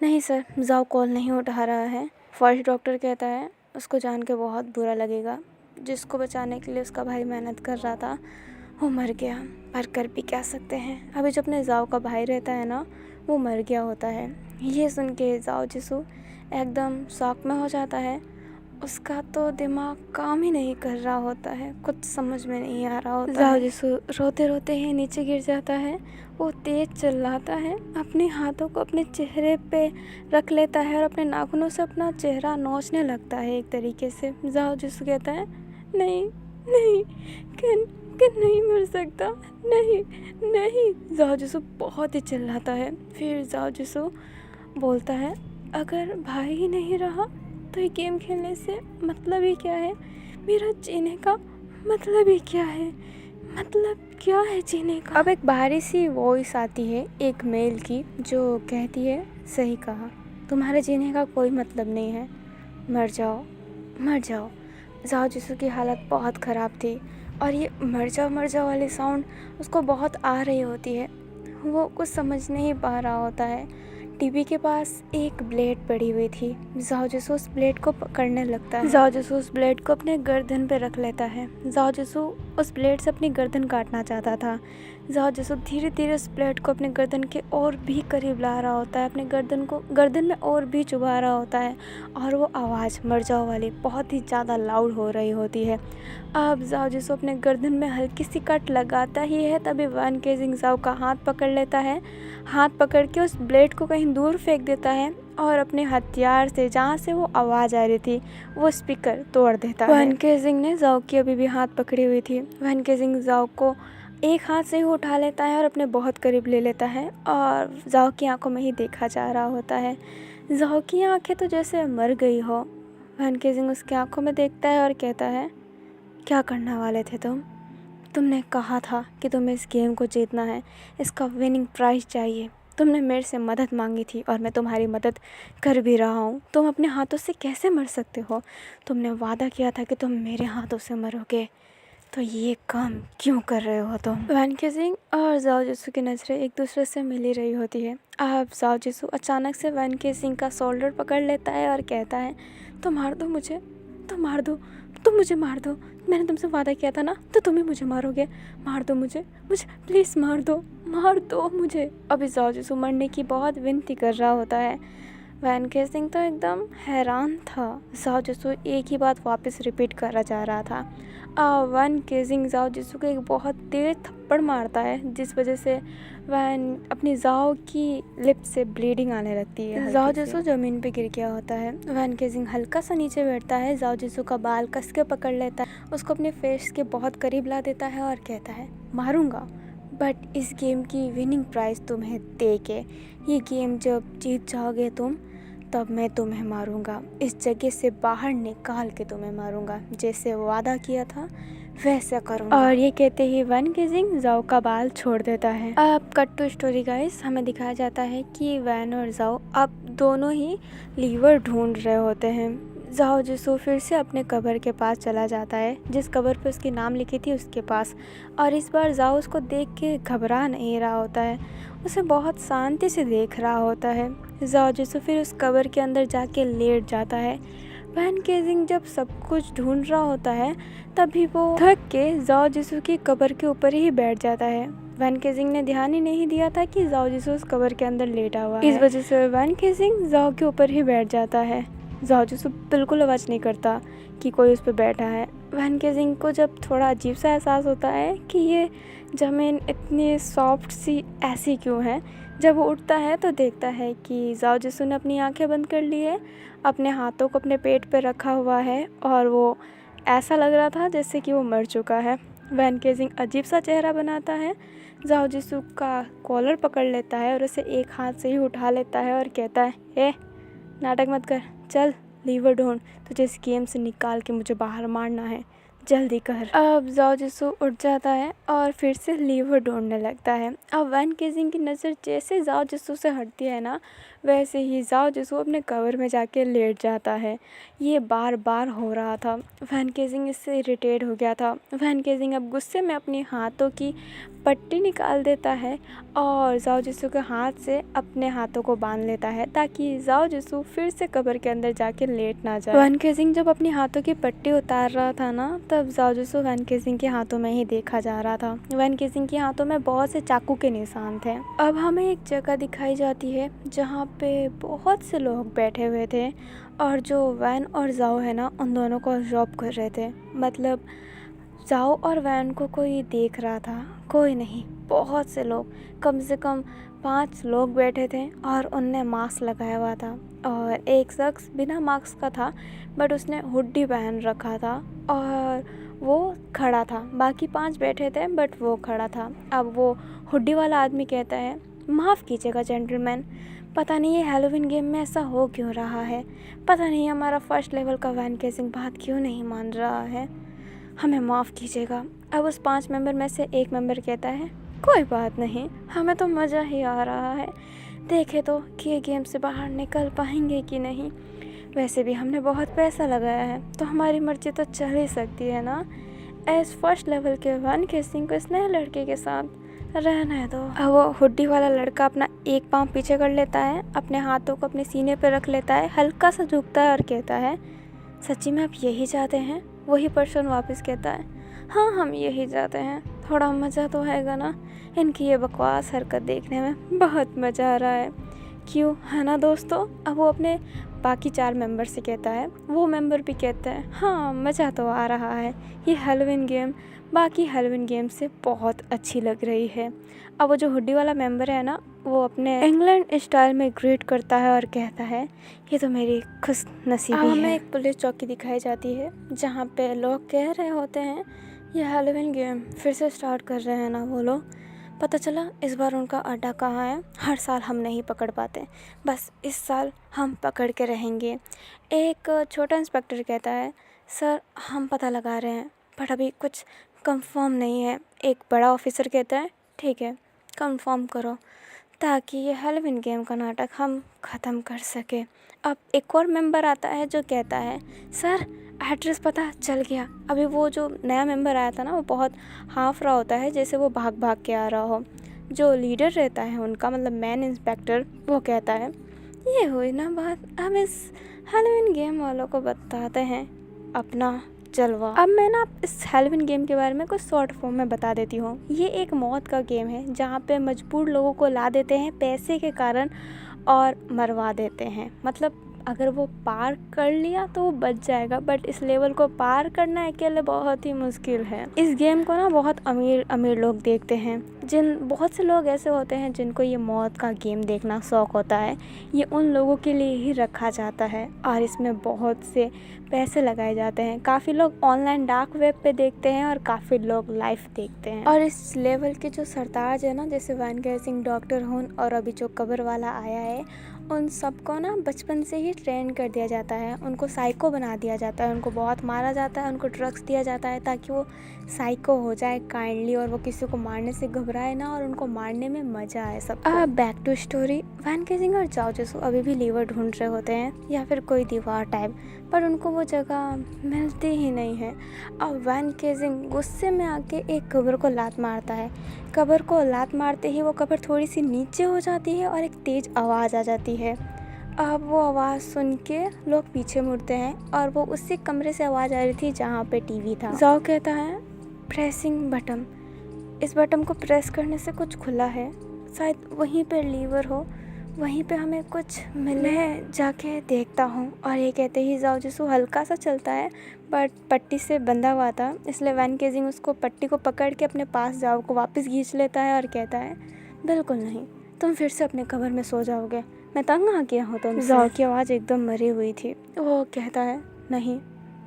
नहीं सर, जाओ कॉल नहीं उठा रहा है। फर्स्ट डॉक्टर कहता है उसको जान के बहुत बुरा लगेगा, जिसको बचाने के लिए उसका भाई मेहनत कर रहा था वो मर गया, पर कर भी क्या सकते हैं। अभी जो अपने जाओ का भाई रहता है ना वो मर गया होता है। ये सुन के जाओ जिसू एकदम शॉक में हो जाता है। उसका तो दिमाग काम ही नहीं कर रहा होता है, कुछ समझ में नहीं आ रहा होता। जाओ जिसू रोते रोते ही नीचे गिर जाता है। वो तेज चिल्लाता है, अपने हाथों को अपने चेहरे पे रख लेता है और अपने नाखूनों से अपना चेहरा नोचने लगता है एक तरीके से। जाओ जिसू कहता है नहीं नहीं, कि नहीं मर सकता, नहीं नहीं। जाओ जिसू बहुत ही चिल्लाता है। फिर जाओ जिसू बोलता है अगर भाई ही नहीं रहा तो ये गेम खेलने से मतलब ही क्या है, मेरा जीने का मतलब ही क्या है, मतलब क्या है जीने का। अब एक बाहरी सी वॉइस आती है एक मेल की जो कहती है सही कहा, तुम्हारे जीने का कोई मतलब नहीं है, मर जाओ मर जाओ। जाओ जिसू की हालत बहुत ख़राब थी और ये मर जाओ वाली साउंड उसको बहुत आ रही होती है। वो कुछ समझ नहीं पा रहा होता है। टीवी के पास एक ब्लेड पड़ी हुई थी। जाओ जिसू उस ब्लेड को पकड़ने लगता है। जाओ जिसू उस ब्लेड को अपने गर्दन पे रख लेता है। जाओ जिसू उस ब्लेड से अपनी गर्दन काटना चाहता था। जाओ जिसू धीरे धीरे उस ब्लेड को अपने गर्दन के और भी करीब ला रहा होता है, अपने गर्दन में और भी चुभा रहा होता है और वो आवाज़ मर जाओ वाली बहुत ही ज़्यादा लाउड हो रही होती है। अब जाओ जिसू अपने गर्दन में हल्की सी कट लगाता ही है तभी वैन केजिंग जाओ का हाथ पकड़ लेता है। हाथ पकड़ के उस ब्लेड को कहीं दूर फेंक देता है और अपने हथियार से जहाँ से वो आवाज़ आ रही थी वो स्पीकर तोड़ देता है। वैन केजिंग ने जाओ की अभी भी हाथ पकड़ी हुई थी। वैन केजिंग जाओ को एक हाथ से ही उठा लेता है और अपने बहुत करीब ले लेता है और जाओ की आंखों में ही देखा जा रहा होता है। जाओ की आंखें तो जैसे मर गई हो। वैन केजिंग उसकी आंखों में देखता है और कहता है क्या करने वाले थे तुमने कहा था कि तुम्हें इस गेम को जीतना है, इसका विनिंग प्राइज़ चाहिए। तुमने मेरे से मदद मांगी थी और मैं तुम्हारी मदद कर भी रहा हूँ। तुम अपने हाथों से कैसे मर सकते हो? तुमने वादा किया था कि तुम मेरे हाथों से मरोगे, तो ये काम क्यों कर रहे हो तुम? वैन केजिंग और जाओ जिसू की नज़रें एक दूसरे से मिल ही रही होती है। अब जाओ जिसू अचानक से वैन केजिंग का शोल्डर पकड़ लेता है और कहता है तो मार दो मुझे, तो मार दो, तुम मुझे मार दो, मैंने तुमसे वादा किया था ना, तो तुम ही मुझे मारोगे, मार दो मुझे प्लीज़ मार दो मुझे। अभी जाओ जिसू मरने की बहुत विनती कर रहा होता है। वैन केजिंग तो एकदम हैरान था। जाओ जिसू एक ही बात वापस रिपीट करा जा रहा था। वैन केजिंग जाओ जिसू को एक बहुत तेज थप्पड़ मारता है जिस वजह से वैन अपनी जाओ की लिप से ब्लीडिंग आने लगती है। जाओ जिसू ज़मीन पे गिर गया होता है। वैन केजिंग हल्का सा नीचे बैठता है। जाओ जिसू का बाल कस के पकड़ लेता है, उसको अपने फेस के बहुत करीब ला देता है और कहता है मारूंगा, बट इस गेम की विनिंग प्राइज़ तुम्हें दे के, ये गेम जब जीत जाओगे तुम तब मैं तुम्हें मारूंगा, इस जगह से बाहर निकाल के तुम्हें मारूंगा, जैसे वादा किया था वैसा करूंगा। और ये कहते ही वैन केजिंग जाओ का बाल छोड़ देता है। अब कट टू स्टोरी गाइस, हमें दिखाया जाता है कि वैन और जाओ अब दोनों ही लीवर ढूंढ रहे होते हैं। जाओ जिसू फिर से अपने कब्र के पास चला जाता है, जिस कब्र पे उसकी नाम लिखी थी उसके पास। और इस बार जाओ उसको देख के घबरा नहीं रहा होता है, उसे बहुत शांति से देख रहा होता है। जाओ जिसू फिर उस कब्र के अंदर जाके लेट जाता है। वैन केजिंग जब सब कुछ ढूंढ रहा होता है तभी वो थक के जाओ जिसू की कब्र के ऊपर ही बैठ जाता है। वैन केजिंग ने ध्यान ही नहीं दिया था कि जाओ जिसू उस कब्र के अंदर लेटा हुआ है। इस वजह से वैन केजिंग जाओ के ऊपर ही बैठ जाता है। जाओ जिसू बिल्कुल आवाज़ नहीं करता कि कोई उस पर बैठा है। वैन केजिंग को जब थोड़ा अजीब सा एहसास होता है कि ये ज़मीन इतनी सॉफ्ट सी ऐसी क्यों है। जब वो उठता है तो देखता है कि जाओ जिसू ने अपनी आंखें बंद कर ली है, अपने हाथों को अपने पेट पर रखा हुआ है और वो ऐसा लग रहा था जैसे कि वो मर चुका है। वैन केजिंग अजीब सा चेहरा बनाता है, जाओ जिसू का कॉलर पकड़ लेता है और उसे एक हाथ से ही उठा लेता है और कहता है, ए नाटक मत कर, चल लीवर ढूंढ, तुझे इस गेम से निकाल के मुझे बाहर मारना है, जल्दी कर। अब जाओ जिसू उठ जाता है और फिर से लीवर ढूंढने लगता है। अब वैन केजिंग की नज़र जैसे जाओ जिसू से हटती है ना, वैसे ही जाओ जिसू अपने कवर में जाके लेट जाता है। ये बार बार हो रहा था। वैन केजिंग इससे इरिटेट हो गया था। वैन केजिंग अब गुस्से में अपने हाथों की पट्टी निकाल देता है और जाओ जिसू के हाथ से अपने हाथों को बांध लेता है ताकि जाओ जिसू फिर से कब्र के अंदर जाके लेट ना जाए। वैन केजिंग जब अपनी हाथों की पट्टी उतार रहा था ना, तब जाओ जिसू वैन केजिंग के हाथों में ही देखा जा रहा था। वैन केजिंग के हाथों में बहुत से चाकू के निशान थे। अब हमें एक जगह दिखाई जाती है जहाँ पे बहुत से लोग बैठे हुए थे और जो वैन और जाओ है ना, उन दोनों को ऑब्जर्व कर रहे थे। मतलब जाओ और वैन को कोई देख रहा था, कोई नहीं, बहुत से लोग, कम से कम 5 लोग बैठे थे और उनने मास्क लगाया हुआ था और एक शख्स बिना मास्क का था बट उसने हुडी पहन रखा था और वो खड़ा था। बाकी 5 बैठे थे बट वो खड़ा था। अब वो हुडी वाला आदमी कहता है, माफ़ कीजिएगा जेंटलमैन, पता नहीं ये हैलोवीन गेम में ऐसा हो क्यों रहा है, पता नहीं हमारा फर्स्ट लेवल का वैन केजिंग बात क्यों नहीं मान रहा है, हमें माफ़ कीजिएगा। अब उस 5 मेंबर में से एक मेंबर कहता है, कोई बात नहीं, हमें तो मज़ा ही आ रहा है, देखे तो कि ये गेम से बाहर निकल पाएंगे कि नहीं, वैसे भी हमने बहुत पैसा लगाया है तो हमारी मर्जी तो चल ही सकती है ना। एज फर्स्ट लेवल के वैन केजिंग को इस नए लड़के के साथ रहने दो। अब वो हुड्डी वाला लड़का अपना एक पाँव पीछे कर लेता है, अपने हाथों को अपने सीने पर रख लेता है, हल्का सा झुकता है और कहता है, सच्ची में आप यही चाहते हैं? वही पर्सन वापस कहता है, हाँ हम यही चाहते हैं, थोड़ा मज़ा तो आएगा ना, इनकी ये बकवास हरकत देखने में बहुत मज़ा आ रहा है, क्यों है ना दोस्तों। अब वो अपने बाकी 4 मेंबर से कहता है, वो मेंबर भी कहता है, हाँ मज़ा तो आ रहा है, ये हैलोवीन गेम बाकी हैलोवीन गेम से बहुत अच्छी लग रही है। अब वो जो हुडी वाला मेंबर है ना, वो अपने इंग्लैंड स्टाइल में ग्रीट करता है और कहता है, ये तो मेरी खुश नसीबी है। हमें एक पुलिस चौकी दिखाई जाती है जहाँ पे लोग कह रहे होते हैं, ये हैलोवीन गेम फिर से स्टार्ट कर रहे हैं ना वो लोग। पता चला इस बार उनका अड्डा कहाँ है, हर साल हम नहीं पकड़ पाते, बस इस साल हम पकड़ के रहेंगे। एक छोटा इंस्पेक्टर कहता है, सर हम पता लगा रहे हैं बट अभी कुछ कंफर्म नहीं है। एक बड़ा ऑफिसर कहता है, ठीक है कंफर्म करो ताकि ये हैलोवीन गेम का नाटक हम ख़त्म कर सके। अब एक और मेंबर आता है जो कहता है, सर एड्रेस पता चल गया। अभी वो जो नया मेंबर आया था ना, वो बहुत हाफ रहा होता है जैसे वो भाग भाग के आ रहा हो। जो लीडर रहता है उनका, मतलब मैन इंस्पेक्टर, वो कहता है, ये हुई ना बात, अब इस हैलोवीन गेम वालों को बताते हैं अपना जलवा। अब मैं ना इस हैलोवीन गेम के बारे में कुछ शॉर्ट फॉर्म में बता देती हूँ। ये एक मौत का गेम है जहाँ पे मजबूर लोगों को ला देते हैं पैसे के कारण और मरवा देते हैं। मतलब अगर वो पार कर लिया तो वो बच जाएगा, बट इस लेवल को पार करना अकेले बहुत ही मुश्किल है। इस गेम को ना बहुत अमीर अमीर लोग देखते हैं। बहुत से लोग ऐसे होते हैं जिनको ये मौत का गेम देखना शौक़ होता है। ये उन लोगों के लिए ही रखा जाता है और इसमें बहुत से पैसे लगाए जाते हैं। काफ़ी लोग ऑनलाइन डार्क वेब पे देखते हैं और काफ़ी लोग लाइव देखते हैं। और इस लेवल के जो सरताज है ना, जैसे वैन केजिंग, डॉक्टर हुन और अभी जो कब्र वाला आया है, उन सबको ना बचपन से ही ट्रेन कर दिया जाता है, उनको साइको बना दिया जाता है, उनको बहुत मारा जाता है, उनको ड्रग्स दिया जाता है ताकि वो साइको हो जाए काइंडली, और वो किसी को मारने से घबराए ना और उनको मारने में मज़ा आए सब। Back to story. वैन केजिंग और जाओ जिसू अभी भी लीवर ढूंढ रहे होते हैं या फिर कोई दीवार टाइप, पर उनको वो जगह मिलती ही नहीं है। अब वैन केजिंग गुस्से में आके एक कब्र को लात मारता है। कब्र को लात मारते ही वो कब्र थोड़ी सी नीचे हो जाती है और एक तेज़ आवाज़ आ जाती है। अब वो आवाज़ सुन के लोग पीछे मुड़ते हैं और वो उसी कमरे से आवाज़ आ रही थी जहाँ पे टीवी था। जाओ कहता है प्रेसिंग बटन, इस बटन को प्रेस करने से कुछ खुला है, शायद वहीं पे लीवर हो, वहीं पे हमें कुछ मिले, जाके देखता हूँ। और ये कहते ही जाओ जिसू हल्का सा चलता है बट पट्टी से बंधा हुआ था, इसलिए वैन केजिंग उसको पट्टी को पकड़ के अपने पास जाओ को वापस खींच लेता है और कहता है बिल्कुल नहीं, तुम फिर से अपने कब्र में सो जाओगे, मैं तंग आ गया हूँ तुमसे। जाओ की आवाज़ एकदम मरी हुई थी। वो कहता है नहीं,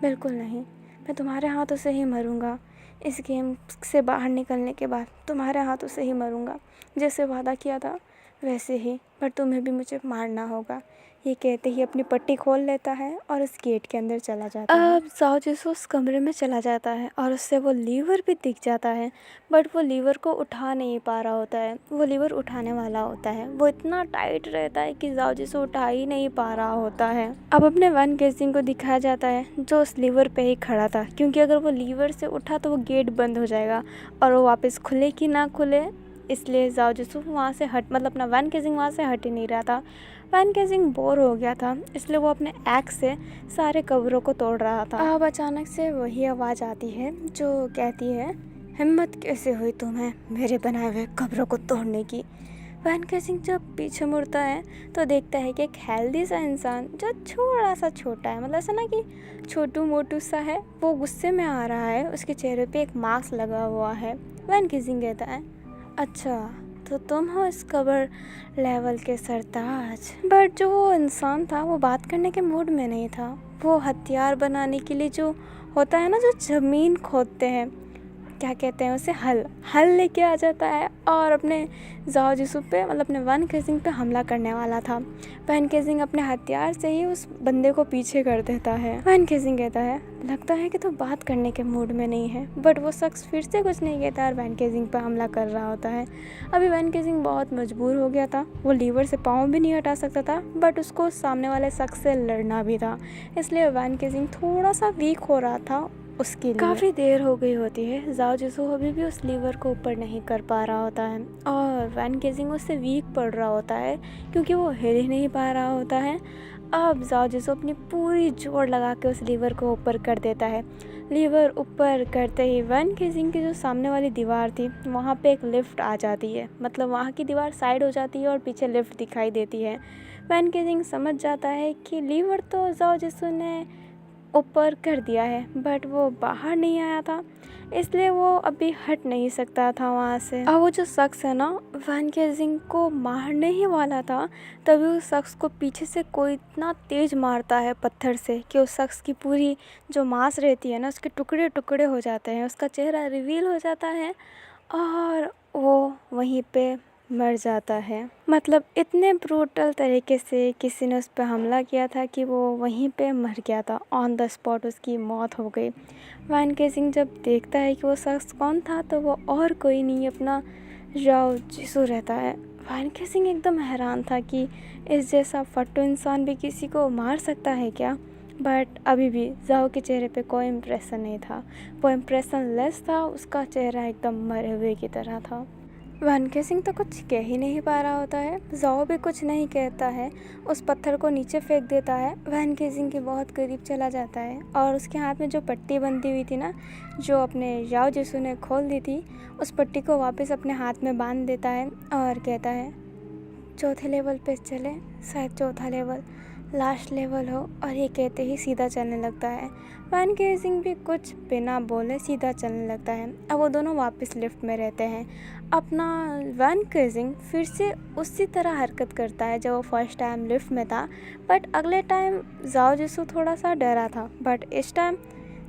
बिल्कुल नहीं, मैं तुम्हारे हाथों से ही मरूंगा, इस गेम से बाहर निकलने के बाद तुम्हारे हाथों से ही मरूंगा, जैसे वादा किया था वैसे ही, पर तुम्हें भी मुझे मारना होगा। ये कहते ही अपनी पट्टी खोल लेता है और उस गेट के अंदर चला जाता है। अब जाओ जिसू उस कमरे में चला जाता है और उससे वो लीवर भी दिख जाता है, बट वो लीवर को उठा नहीं पा रहा होता है। वो लीवर उठाने वाला होता है, वो इतना टाइट रहता है कि जाओ जिसू उठा ही नहीं पा रहा होता है। अब अपने वैन केजिंग को दिखाया जाता है जो उस लीवर पे ही खड़ा था, क्योंकि अगर वो लीवर से उठा तो वो गेट बंद हो जाएगा और वो वापस खुले कि ना खुले, इसलिए जाओ जिसू वहाँ से मतलब अपना वैन केजिंग वहाँ से हट ही नहीं रहा था। वैन केजिंग बोर हो गया था, इसलिए वो अपने एक्स से सारे कब्रों को तोड़ रहा था। अब अचानक से वही आवाज़ आती है जो कहती है हिम्मत कैसे हुई तुम्हें मेरे बनाए हुए कब्रों को तोड़ने की। वैन केजिंग जब पीछे मुड़ता है तो देखता है कि एक हेल्दी सा इंसान जो थोड़ा सा छोटा है, मतलब ऐसा ना कि छोटू मोटू सा है, वो गुस्से में आ रहा है, उसके चेहरे पे एक मास्क लगा हुआ है। वैन केजिंग कहता है अच्छा तो तुम हो इस कब्र लेवल के सरताज। बट जो वो इंसान था वो बात करने के मूड में नहीं था, वो हथियार बनाने के लिए जो होता है ना, जो ज़मीन खोदते हैं, क्या कहते हैं उसे, हल लेके आ जाता है और अपने जाओ जिसू पे, मतलब अपने वैन केजिंग पे हमला करने वाला था। वैन केजिंग अपने हथियार से ही उस बंदे को पीछे कर देता है। वैन केजिंग कहता है लगता है कि तो बात करने के मूड में नहीं है, बट वो शख्स फिर से कुछ नहीं कहता और वैन केजिंग पे हमला कर रहा होता है। अभी वैन केजिंग बहुत मजबूर हो गया था, वो लीवर से पाँव भी नहीं हटा सकता था, बट उसको सामने वाले शख्स से लड़ना भी था, इसलिए वैन केजिंग थोड़ा सा वीक हो रहा था। उसके लिए काफ़ी देर हो गई होती है, जाओ जिसू अभी भी उस लीवर को ऊपर नहीं कर पा रहा होता है और वैन केजिंग उससे वीक पड़ रहा होता है क्योंकि वो हिल ही नहीं पा रहा होता है। अब जाओ जिसू अपनी पूरी जोर लगा के उस लीवर को ऊपर कर देता है। लीवर ऊपर करते ही वैन केजिंग की जो सामने वाली दीवार थी वहाँ पे एक लिफ्ट आ जाती है, मतलब वहाँ की दीवार साइड हो जाती है और पीछे लिफ्ट दिखाई देती है। वैन केजिंग समझ जाता है कि लीवर तो जाओ जिसू ने ऊपर कर दिया है, बट वो बाहर नहीं आया था, इसलिए वो अभी हट नहीं सकता था वहाँ से। अब वो जो शख्स है ना वैन केजिंग को मारने ही वाला था, तभी उस शख्स को पीछे से कोई इतना तेज मारता है पत्थर से कि उस शख्स की पूरी जो मांस रहती है ना उसके टुकड़े टुकड़े हो जाते हैं, उसका चेहरा रिवील हो जाता है और वो वहीं पे मर जाता है। मतलब इतने ब्रूटल तरीके से किसी ने उस पर हमला किया था कि वो वहीं पे मर गया था, ऑन द स्पॉट उसकी मौत हो गई। वैन केजिंग जब देखता है कि वो शख्स कौन था तो वो और कोई नहीं अपना जाओ जिसू रहता है। वैन केजिंग एकदम हैरान था कि इस जैसा फट्टू इंसान भी किसी को मार सकता है क्या, बट अभी भी जाओ के चेहरे पे कोई इम्प्रेशन नहीं था, वो इम्प्रेशन लेस था, उसका चेहरा एकदम मरे हुए की तरह था। वैन केजिंग तो कुछ कह ही नहीं पा रहा होता है, जाओ भी कुछ नहीं कहता है, उस पत्थर को नीचे फेंक देता है। वैन केजिंग के बहुत करीब चला जाता है और उसके हाथ में जो पट्टी बंधी हुई थी ना, जो अपने जाओ जिसू ने खोल दी थी, उस पट्टी को वापस अपने हाथ में बांध देता है और कहता है चौथे लेवल पे चले, शायद चौथा लेवल लास्ट लेवल हो, और ये कहते ही सीधा चलने लगता है। वैन केजिंग भी कुछ बिना बोले सीधा चलने लगता है। अब वो दोनों वापस लिफ्ट में रहते हैं। अपना वैन केजिंग फिर से उसी तरह हरकत करता है जब वो फर्स्ट टाइम लिफ्ट में था, बट अगले टाइम जाओ जिसू थोड़ा सा डरा था, बट इस टाइम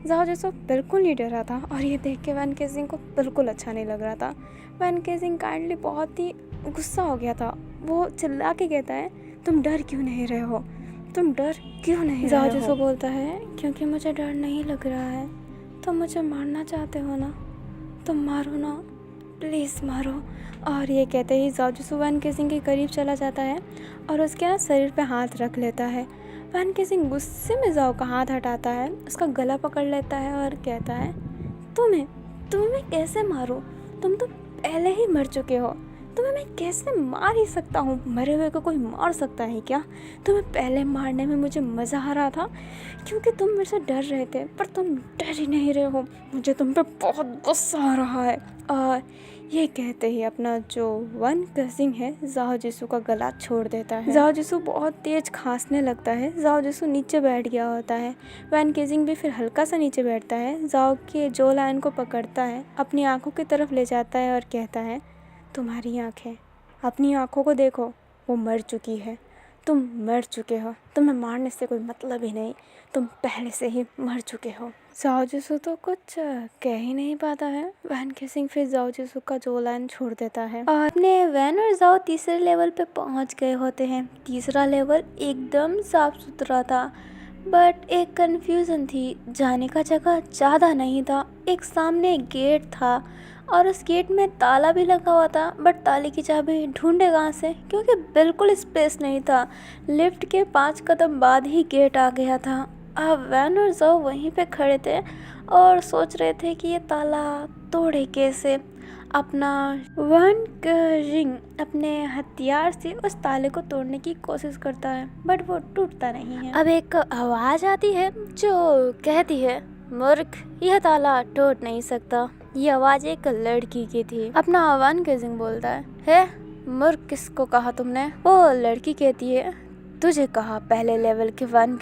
जाओ जिसू बिल्कुल नहीं डरा था और ये देख के वैन केजिंग को बिल्कुल अच्छा नहीं लग रहा था। वैन केजिंग काइंडली बहुत ही गुस्सा हो गया था, वो चिल्ला के कहता है तुम डर क्यों नहीं रहे हो? तुम डर क्यों नहीं रहे हो? जिसो बोलता है क्योंकि मुझे डर नहीं लग रहा है। तुम मुझे मारना चाहते हो ना, तुम मारो ना, प्लीज़ मारो। और ये कहते ही जाओ वैन केसिंग के करीब चला जाता है और उसके ना शरीर पे हाथ रख लेता है। वैन केसिंग गुस्से में जाओ का हाथ हटाता है, उसका गला पकड़ लेता है और कहता है तुम्हें कैसे मारूं? तुम तो पहले ही मर चुके हो, तुम्हें मैं कैसे मार ही सकता हूँ? मरे हुए को कोई मार सकता है क्या? तुम्हें पहले मारने में मुझे मज़ा आ रहा था क्योंकि तुम मेरे से डर रहे थे, पर तुम डर ही नहीं रहे हो। मुझे तुम पे बहुत गुस्सा आ रहा है। और ये कहते ही अपना जो वन कजिंग है जाओ जिसू का गला छोड़ देता है। जाओ जिसू बहुत तेज खांसने लगता है। जाओ जिसू नीचे बैठ गया होता है। वैन केजिंग भी फिर हल्का सा नीचे बैठता है। जाओ के जो लाइन को पकड़ता है, अपनी आंखों की तरफ ले जाता है और कहता है तुम्हारी आँखें, अपनी आँखों को देखो, वो मर चुकी है, तुम मर चुके हो, तुम्हें मारने से कोई मतलब ही नहीं, तुम पहले से ही मर चुके हो। जाओ जिसू तो कुछ कह ही नहीं पाता है। वैन केसिंग फिर जाओ जिसू का जो लाइन छोड़ देता है और अपने वैन और जाओ तीसरे लेवल पे पहुंच गए होते हैं। तीसरा लेवल एकदम साफ सुथरा था, बट एक कन्फ्यूज़न थी। जाने का जगह ज़्यादा नहीं था। एक सामने गेट था और उस गेट में ताला भी लगा हुआ था, बट ताले की चाबी ढूंढे कहाँ से, क्योंकि बिल्कुल स्पेस नहीं था। लिफ्ट के 5 कदम बाद ही गेट आ गया था। अब वैन और जाओ वहीं पे खड़े थे और सोच रहे थे कि ये ताला तोड़े कैसे। अपना वन रिंग अपने हथियार से उस ताले को तोड़ने की कोशिश करता है, बट वो टूटता नहीं है। अब एक आवाज़ आती है जो कहती है मूर्ख, यह ताला टूट नहीं सकता। ये आवाज़ एक लड़की की थी। अपना वन केजिंग बोलता है मूर्ख किसको कहा तुमने? वो लड़की कहती है तुझे कहा पहले लेवल के वैन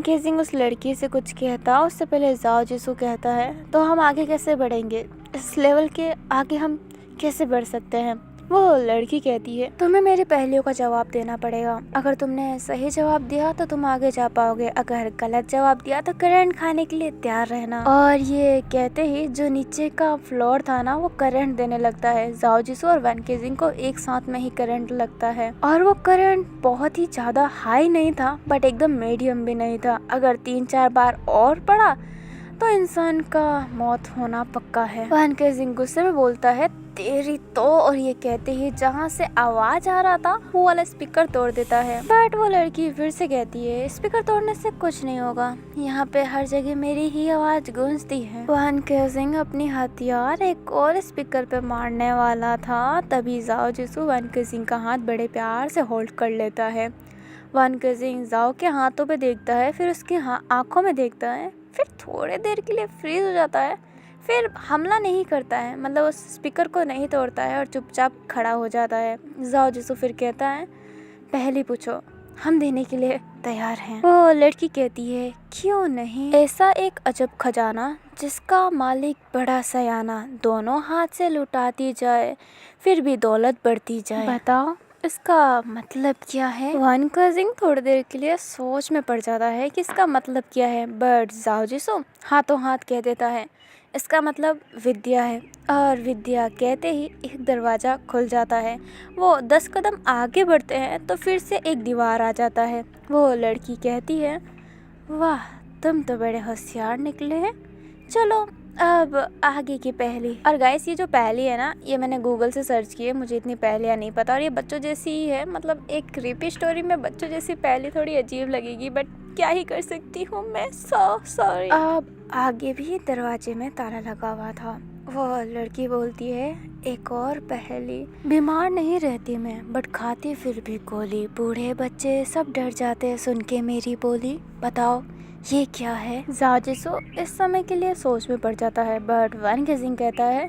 केजिंग उस लड़की से कुछ कहता, उससे पहले जाओ जिसू कहता है तो हम आगे कैसे बढ़ेंगे? इस लेवल के आगे हम कैसे बढ़ सकते हैं? वो लड़की कहती है तुम्हें मेरी पहेलियों का जवाब देना पड़ेगा। अगर तुमने सही जवाब दिया तो तुम आगे जा पाओगे, अगर गलत जवाब दिया तो करंट खाने के लिए तैयार रहना। और ये कहते ही जो नीचे का फ्लोर था ना, वो करंट देने लगता है। जाओ जिसू और वैन केजिंग को एक साथ में ही करंट लगता है और वो करंट बहुत ही ज्यादा हाई नहीं था, बट एकदम मीडियम भी नहीं था। अगर 3-4 बार और पड़ा तो इंसान का मौत होना पक्का है। वैन केजिंग गुस्से में बोलता है तेरी तो, और ये कहते ही जहाँ से आवाज आ रहा था वो वाला स्पीकर तोड़ देता है। बट वो लड़की फिर से कहती है स्पीकर तोड़ने से कुछ नहीं होगा, यहाँ पे हर जगह मेरी ही आवाज गूंजती है। वैन केजिंग अपनी हथियार एक और स्पीकर पे मारने वाला था, तभी जाओ जिसू वैन केजिंग का हाथ बड़े प्यार से होल्ड कर लेता है। वैन केजिंग जाओ के हाथों पे देखता है, फिर उसके आंखों में देखता है, फिर थोड़ी देर के लिए फ्रीज हो जाता है, फिर हमला नहीं करता है, मतलब उस स्पीकर को नहीं तोड़ता है और चुपचाप खड़ा हो जाता है। जाओ जिसू फिर कहता है पहले पूछो, हम देने के लिए तैयार हैं। वो लड़की कहती है क्यों नहीं, ऐसा एक अजब खजाना जिसका मालिक बड़ा सयाना, दोनों हाथ से लुटाती जाए फिर भी दौलत बढ़ती जाए, बताओ इसका मतलब क्या है? वैन केजिंग थोड़ी देर के लिए सोच में पड़ जाता है कि इसका मतलब क्या है, बट जाओ जिसू हाथों हाथ कह देता है इसका मतलब विद्या है। और विद्या कहते ही एक दरवाज़ा खुल जाता है। वो 10 कदम आगे बढ़ते हैं तो फिर से एक दीवार आ जाता है। वो लड़की कहती है वाह तुम तो बड़े होशियार निकले हैं, चलो अब आगे की पहेली। और गाइस ये जो पहेली है ना, ये मैंने गूगल से सर्च की है, मुझे इतनी पहेलियाँ नहीं पता और ये बच्चों जैसी ही है, मतलब एक क्रीपी स्टोरी में बच्चों जैसी पहेली थोड़ी अजीब लगेगी, बट क्या ही कर सकती हूँ मैं, सो सॉरी। अब आगे भी दरवाजे में ताला लगा हुआ था। वो लड़की बोलती है एक और पहेली, बीमार नहीं रहती मैं बट खाती फिर भी गोली, बूढ़े बच्चे सब डर जाते सुन के मेरी बोली, बताओ ये क्या है? जाओ जिसू इस समय के लिए सोच में पड़ जाता है, बट वैन केजिंग कहता है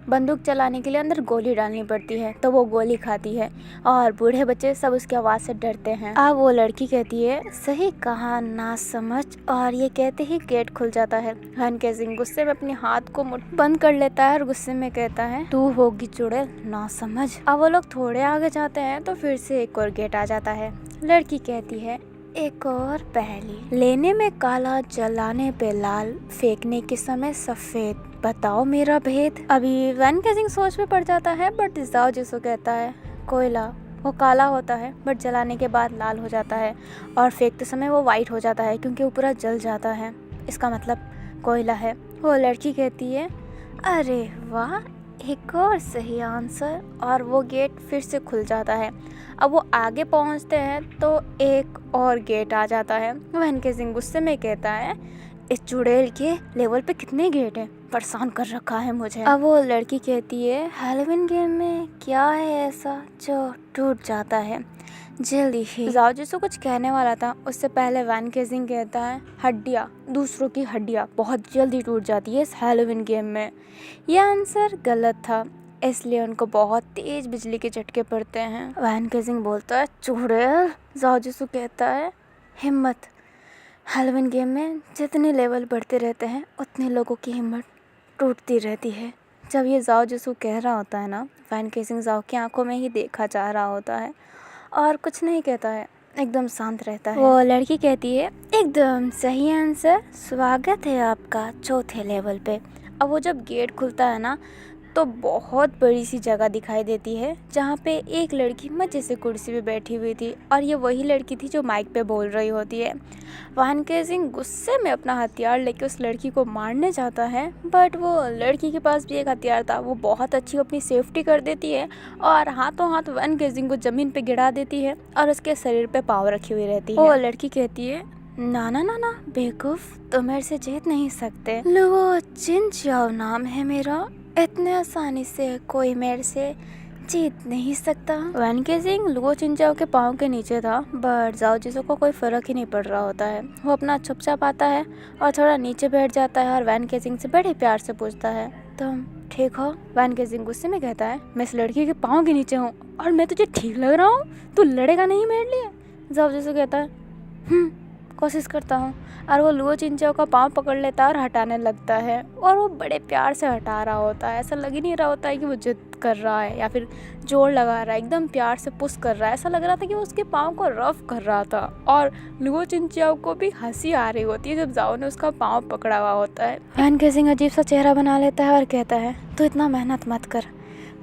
बंदूक चलाने के लिए अंदर गोली डालनी पड़ती है, तो वो गोली खाती है और बूढ़े बच्चे सब उसकी आवाज़ से डरते हैं। अब वो लड़की कहती है सही कहा ना समझ, और ये कहते ही गेट खुल जाता है। वैन केजिंग गुस्से में अपने हाथ को बंद कर लेता है और गुस्से में कहता है तू होगी चुड़ैल ना समझ। अब वो लोग थोड़े आगे जाते हैं तो फिर से एक और गेट आ जाता है। लड़की कहती है एक और पहेली, लेने में काला जलाने पे लाल, फेंकने के समय सफेद, बताओ मेरा भेद। अभी वैन केजिंग सोच में पड़ जाता है, बट जाओ जिसू कहता है कोयला, वो काला होता है बट जलाने के बाद लाल हो जाता है और फेंकते समय वो वाइट हो जाता है क्योंकि वो पूरा जल जाता है। इसका मतलब कोयला है। वो लड़की कहती है अरे वाह, एक और सही आंसर। और वो गेट फिर से खुल जाता है। अब वो आगे पहुंचते हैं तो एक और गेट आ जाता है। वैन केसिंग गुस्से में कहता है इस चुड़ैल के लेवल पे कितने गेट हैं, परेशान कर रखा है मुझे। अब वो लड़की कहती है हैलोवीन गेम में क्या है ऐसा जो टूट जाता है जल्दी ही। जाओ जिसको कुछ कहने वाला था उससे पहले वैन केसिंग कहता है हड्डियाँ, दूसरों की हड्डियाँ बहुत जल्दी टूट जाती है इस हैलोवीन गेम में। यह आंसर गलत था, इसलिए उनको बहुत तेज बिजली के झटके पड़ते हैं। वैन केसिंग बोलता है चुड़ैल। जाओ जिसको कहता है हिम्मत, हैलोवीन गेम में जितने लेवल बढ़ते रहते हैं उतने लोगों की हिम्मत टूटती रहती है। जब ये जाओ जिसको कह रहा होता है ना, वैन केसिंग जाओ की आंखों में ही देखा जा रहा होता है और कुछ नहीं कहता है, एकदम शांत रहता है। वो लड़की कहती है एकदम सही आंसर, स्वागत है आपका चौथे लेवल पे। अब वो जब गेट खुलता है ना तो बहुत बड़ी सी जगह दिखाई देती है जहाँ पे एक लड़की मजे से कुर्सी पे बैठी हुई थी और ये वही लड़की थी जो माइक पे बोल रही होती है। वैन केसिंग गुस्से में अपना हथियार लेके उस लड़की को मारने जाता है बट वो लड़की के पास भी एक हथियार था। वो बहुत अच्छी अपनी सेफ्टी कर देती है और हाथों हाथ वैन केसिंग को ज़मीन पे गिरा देती है और उसके शरीर पे पाँव रखी हुई रहती है। वो लड़की कहती है ना ना ना ना बेवकूफ़, तुम मेरे से जीत नहीं सकते। लुओ चिनचाओ नाम है मेरा, इतने आसानी से कोई मेरे से जीत नहीं सकता। वैन केसिंग लुओ चिनचाओ के पाँव के नीचे था बट जाओ जिसो को कोई फ़र्क ही नहीं पड़ रहा होता है। वो अपना चुपचाप आता है और थोड़ा नीचे बैठ जाता है और वैन केसिंग से बड़े प्यार से पूछता है तुम ठीक हो। वैन केसिंग गुस्से में कहता है मैं इस लड़की के पाँव के नीचे हूँ और मैं तुझे ठीक लग रहा हूँ, तू लड़ेगा नहीं मेरे लिए। जाओ जिसो कहता है कोशिश करता हूँ और वो लुओ चिनचाओ का पाँव पकड़ लेता है और हटाने लगता है और वो बड़े प्यार से हटा रहा होता है। ऐसा लग ही नहीं रहा होता है कि वो जिद कर रहा है या फिर जोर लगा रहा है, एकदम प्यार से पुश कर रहा है। ऐसा लग रहा था कि वो उसके पाँव को रफ कर रहा था और लुओ चिनचाओ को भी हंसी आ रही होती है जब जाओ ने उसका पाँव पकड़ा हुआ होता है। वैन केसिंग अजीब सा चेहरा बना लेता है और कहता है तू इतना मेहनत मत कर,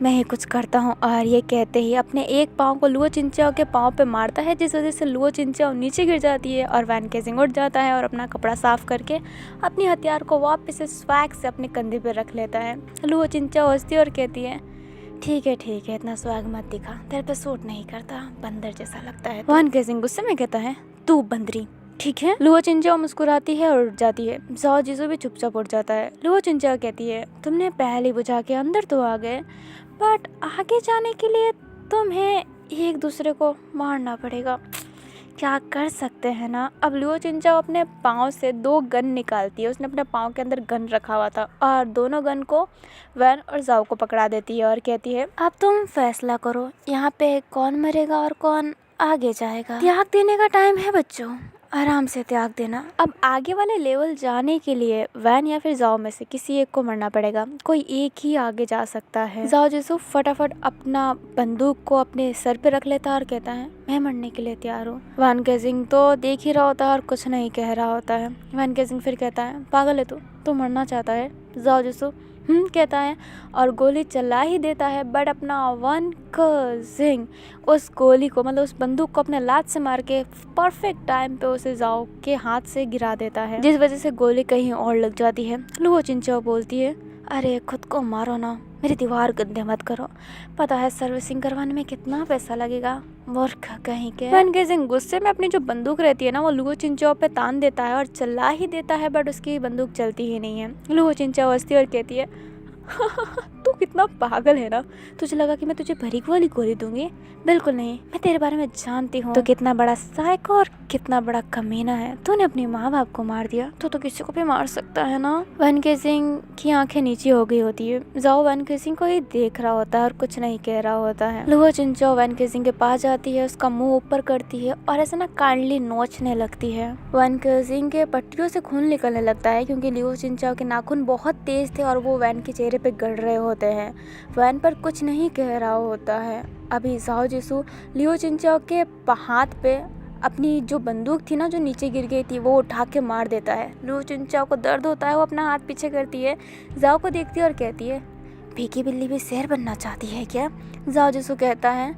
मैं ही कुछ करता हूँ। और ये कहते ही अपने एक पाँव को लुओ चिनचाओ के पाँव पे मारता है जिस वजह से लुओ चिनचाओ नीचे गिर जाती है और वैन केसिंग उठ जाता है और अपना कपड़ा साफ करके अपनी हथियार को वापस से स्वैग से अपने कंधे पे रख लेता है। लुओ चिनचाओ हंसती और कहती है ठीक है इतना स्वैग मत दिखा, तेरे पे सूट नहीं करता, बंदर जैसा लगता है। वैन केसिंग गुस्से में कहता है तू बंदरी ठीक है। लुओ चिनचाओ मुस्कुराती है और उठ जाती है। जाओ जिसो भी चुपचाप उठ जाता है। लुओ चिनचाओ कहती है तुमने पहले बुझा के अंदर तो आ गए बट आगे जाने के लिए तुम्हें एक दूसरे को मारना पड़ेगा, क्या कर सकते हैं ना। अब लुओ चिनचाओ अपने पाँव से 2 गन निकालती है। उसने अपने पाँव के अंदर गन रखा हुआ था और दोनों गन को वैन और जाओ को पकड़ा देती है और कहती है अब तुम फैसला करो यहाँ पे कौन मरेगा और कौन आगे जाएगा। त्याग देने का टाइम है बच्चों, आराम से त्याग देना। अब आगे वाले लेवल जाने के लिए वैन या फिर जाओ में से किसी एक को मरना पड़ेगा, कोई एक ही आगे जा सकता है। जाओ जिसो फटाफट अपना बंदूक को अपने सर पे रख लेता है और कहता है मैं मरने के लिए तैयार हूँ। वैन केसिंग तो देख ही रहा होता है और कुछ नहीं कह रहा होता है। वैन केसिंग फिर कहता है पागल है तू मरना चाहता है। जाओ जिसो कहता है और गोली चला ही देता है बट अपना वैन केसिंग उस गोली को मतलब उस बंदूक को अपने लात से मार के परफेक्ट टाइम पे उसे जाओ के हाथ से गिरा देता है जिस वजह से गोली कहीं और लग जाती है। लुओ चिनचाओ बोलती है अरे खुद को मारो ना, मेरी दीवार गंदे मत करो, पता है सर्विसिंग करवाने में कितना पैसा लगेगा, मूर्ख कहीं के। वैन केसिंग गुस्से में अपनी जो बंदूक रहती है ना वो लुओ चिनचाओ पे तान देता है और चला ही देता है बट उसकी बंदूक चलती ही नहीं है। लुओ चिनचाओ हंसती और कहती है तू कितना पागल है ना, तुझे लगा कि मैं तुझे भरीक वाली गोली दूंगी, बिल्कुल नहीं, मैं तेरे बारे में जानती हूँ। तो कितना बड़ा साइको और कितना बड़ा कमीना है, तूने अपने माँ बाप को मार दिया तो किसी को भी मार सकता है ना। वैन केसिंग की आंखें नीचे हो गई होती है। जाओ वैन केसिंग को ही देख रहा होता है और कुछ नहीं कह रहा होता है। लुओ चिनचाओ वैन केसिंग के पास जाती है, उसका मुंह ऊपर करती है और ऐसा ना काइंडली नोचने लगती है। वैन केसिंग के पट्टियों से खून निकलने लगता है क्योंकि लुओ चिनचाओ के नाखून बहुत तेज थे और वो वैन के चेहरे पे गड़ रहे होते हैं। वैन पर कुछ नहीं कह रहा होता है। अभी जाओ जिसू लुओ चिनचाओ के हाथ पे अपनी जो बंदूक थी ना जो नीचे गिर गई थी वो उठा के मार देता है। लुओ चिनचाओ को दर्द होता है, वो अपना हाथ पीछे करती है, जाओ को देखती है और कहती है भीगी बिल्ली भी शेर बनना चाहती है क्या। जाओ जिसू कहता है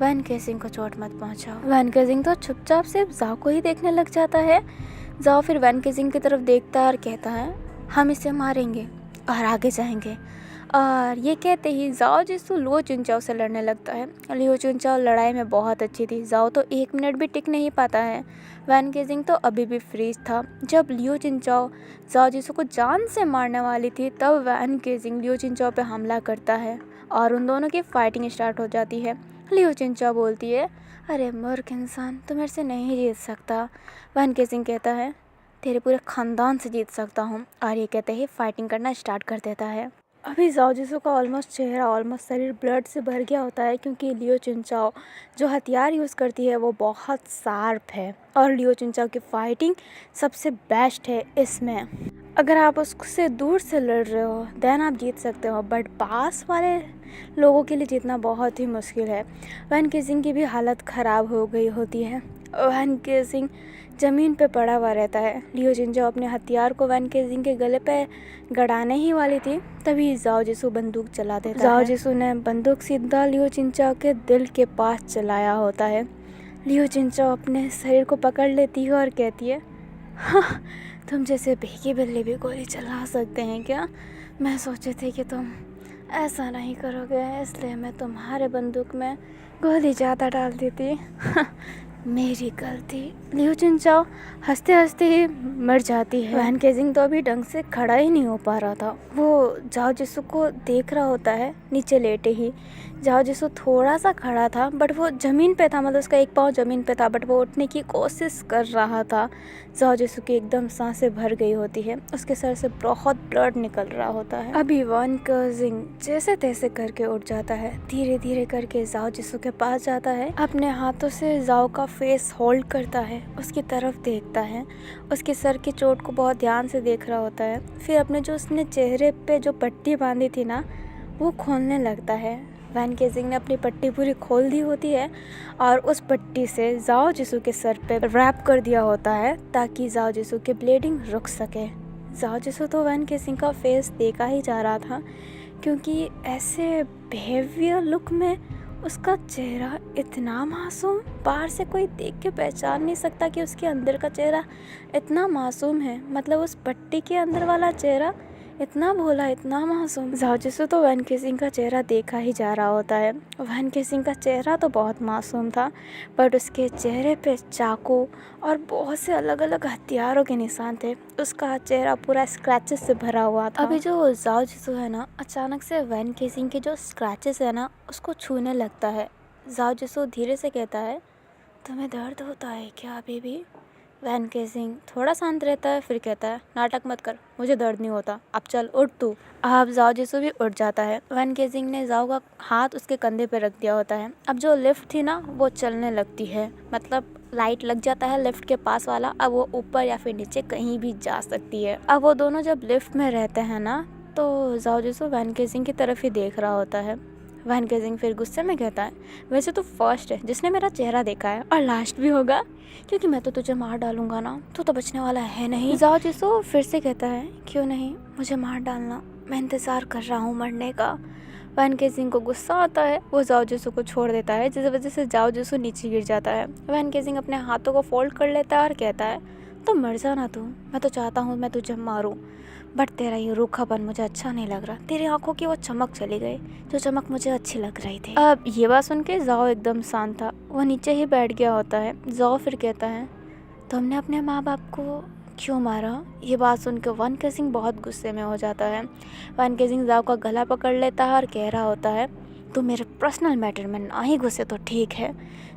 वैन केसिंग को चोट मत पहुंचाओ। वैन केसिंग तो चुपचाप सिर्फ जाओ को ही देखने लग जाता है। जाओ फिर वैन केसिंग की तरफ देखता है और कहता है हम इसे मारेंगे और आगे जाएंगे। और ये कहते ही जाओ जिसु लियो चुनचाओ से लड़ने लगता है। लियो चुनचाओ लड़ाई में बहुत अच्छी थी। जाओ तो 1 मिनट भी टिक नहीं पाता है। वैन केसिंग तो अभी भी फ्रीज था। जब लियो चुनचाओ जाओ जिसु को जान से मारने वाली थी तब वैन केसिंग लियो चुनचाओ पे हमला करता है और उन दोनों की फाइटिंग स्टार्ट हो जाती है। लियो चुनचाओ बोलती है अरे मूर्ख इंसान, तू मेरे से नहीं जीत सकता। वैन केसिंग कहता है तेरे पूरे ख़ानदान से जीत सकता हूँ। और ये कहते ही फाइटिंग करना स्टार्ट कर देता है। अभी जाओ जिसु का ऑलमोस्ट चेहरा ऑलमोस्ट शरीर ब्लड से भर गया होता है क्योंकि लियो चुनचाओ जो हथियार यूज़ करती है वो बहुत शार्प है और लियो चुनचाओ की फाइटिंग सबसे बेस्ट है इसमें। अगर आप उससे दूर से लड़ रहे हो देन आप जीत सकते हो, बट पास वाले लोगों के लिए जीतना बहुत ही मुश्किल है। वैन केसिंग की भी हालत ख़राब हो गई होती है। वैन केसिंग ज़मीन पे पड़ा हुआ रहता है। लियो चुनचाओ अपने हथियार को वैन केसिंग के गले पे गड़ाने ही वाली थी तभी जाओ जिसु बंदूक चला देता है। जाओ जिसु ने बंदूक सीधा लियो चुनचाओ के दिल के पास चलाया होता है। लियो चुनचाओ अपने शरीर को पकड़ लेती है और कहती है हाँ, तुम जैसे भीगी बिल्ली भी गोली चला सकते हैं क्या? मैं सोची थी कि तुम ऐसा नहीं करोगे इसलिए मैं तुम्हारे बंदूक में गोली ज़्यादा डाल देती। मेरी गलती। लियो चुनचाओ हंसते हंसते ही मर जाती है। वैन केसिंग तो अभी ढंग से खड़ा ही नहीं हो पा रहा था। वो जाओ जिसु को देख रहा होता है नीचे लेटे ही। जाओ जिसु थोड़ा सा खड़ा था बट वो ज़मीन पे था, मतलब उसका एक पाँव ज़मीन पे था बट वो उठने की कोशिश कर रहा था। जाओ जिसु की एकदम सांसें भर गई होती है, उसके सर से बहुत ब्लड निकल रहा होता है। अभी वैन केसिंग जैसे तैसे करके उठ जाता है, धीरे धीरे करके जाओ जिसु के पास जाता है, अपने हाथों से जाओ का फेस होल्ड करता है, उसकी तरफ देखता है, उसके सर की चोट को बहुत ध्यान से देख रहा होता है। फिर अपने जो उसने चेहरे पे जो पट्टी बांधी थी ना वो खोलने लगता है। वैन केसिंग ने अपनी पट्टी पूरी खोल दी होती है और उस पट्टी से जाओ जिसु के सर पे रैप कर दिया होता है ताकि जाओ जिसु की ब्लीडिंग रुक सके। जाओ जिसु तो वैन केसिंग का फेस देखा ही जा रहा था क्योंकि ऐसे बिहेवियर लुक में उसका चेहरा इतना मासूम, बाहर से कोई देख के पहचान नहीं सकता कि उसके अंदर का चेहरा इतना मासूम है। मतलब उस पट्टी के अंदर वाला चेहरा इतना भोला, इतना मासूम। जाओ जिसु तो वैन केसिंग का चेहरा देखा ही जा रहा होता है। वैन केसिंग का चेहरा तो बहुत मासूम था बट उसके चेहरे पे चाकू और बहुत से अलग अलग हथियारों के निशान थे। उसका चेहरा पूरा स्क्रैचेस से भरा हुआ था। अभी जो जाओ जिसु है ना अचानक से वैन केसिंग के जो स्क्रैचेस है ना उसको छूने लगता है। जाओ जिसु धीरे से कहता है तुम्हें दर्द होता है क्या अभी भी? वैन केसिंग थोड़ा शांत रहता है फिर कहता है नाटक मत कर, मुझे दर्द नहीं होता, अब चल उठ तू। अब जाओ जिसु भी उठ जाता है। वैन केसिंग ने जाओ का हाथ उसके कंधे पे रख दिया होता है। अब जो लिफ्ट थी ना वो चलने लगती है, मतलब लाइट लग जाता है लिफ्ट के पास वाला। अब वो ऊपर या फिर नीचे कहीं भी जा सकती है। अब वो दोनों जब लिफ्ट में रहते हैं ना तो जाओ जिसु वैन केसिंग की तरफ ही देख रहा होता है। वैन केसिंग फिर गुस्से में कहता है वैसे तो फर्स्ट है जिसने मेरा चेहरा देखा है और लास्ट भी होगा क्योंकि मैं तो तुझे मार डालूंगा ना, तू तो बचने वाला है नहीं। जाओ जिसु फिर से कहता है क्यों नहीं, मुझे मार डालना, मैं इंतज़ार कर रहा हूँ मरने का। वैन केसिंग को गुस्सा आता है, वो जाओ जिसु को छोड़ देता है जिस वजह से जाओ जिसु नीचे गिर जाता है। वैन केसिंग अपने हाथों को फोल्ड कर लेता है और कहता है तो मर जाना तू, मैं तो चाहता हूँ मैं तुझे मारूं बट तेरा ये रूखापन मुझे अच्छा नहीं लग रहा। तेरी आंखों की वो चमक चली गई जो चमक मुझे अच्छी लग रही थी। अब ये बात सुन के जाओ एकदम शांत था, वो नीचे ही बैठ गया होता है। जाओ फिर कहता है तुमने अपने माँ बाप को क्यों मारा? ये बात सुन के वैन केसिंग बहुत गुस्से में हो जाता है। वैन केसिंग जाओ का गला पकड़ लेता है और कह रहा होता है तू मेरे पर्सनल मैटर में ना ही घुसे तो ठीक है।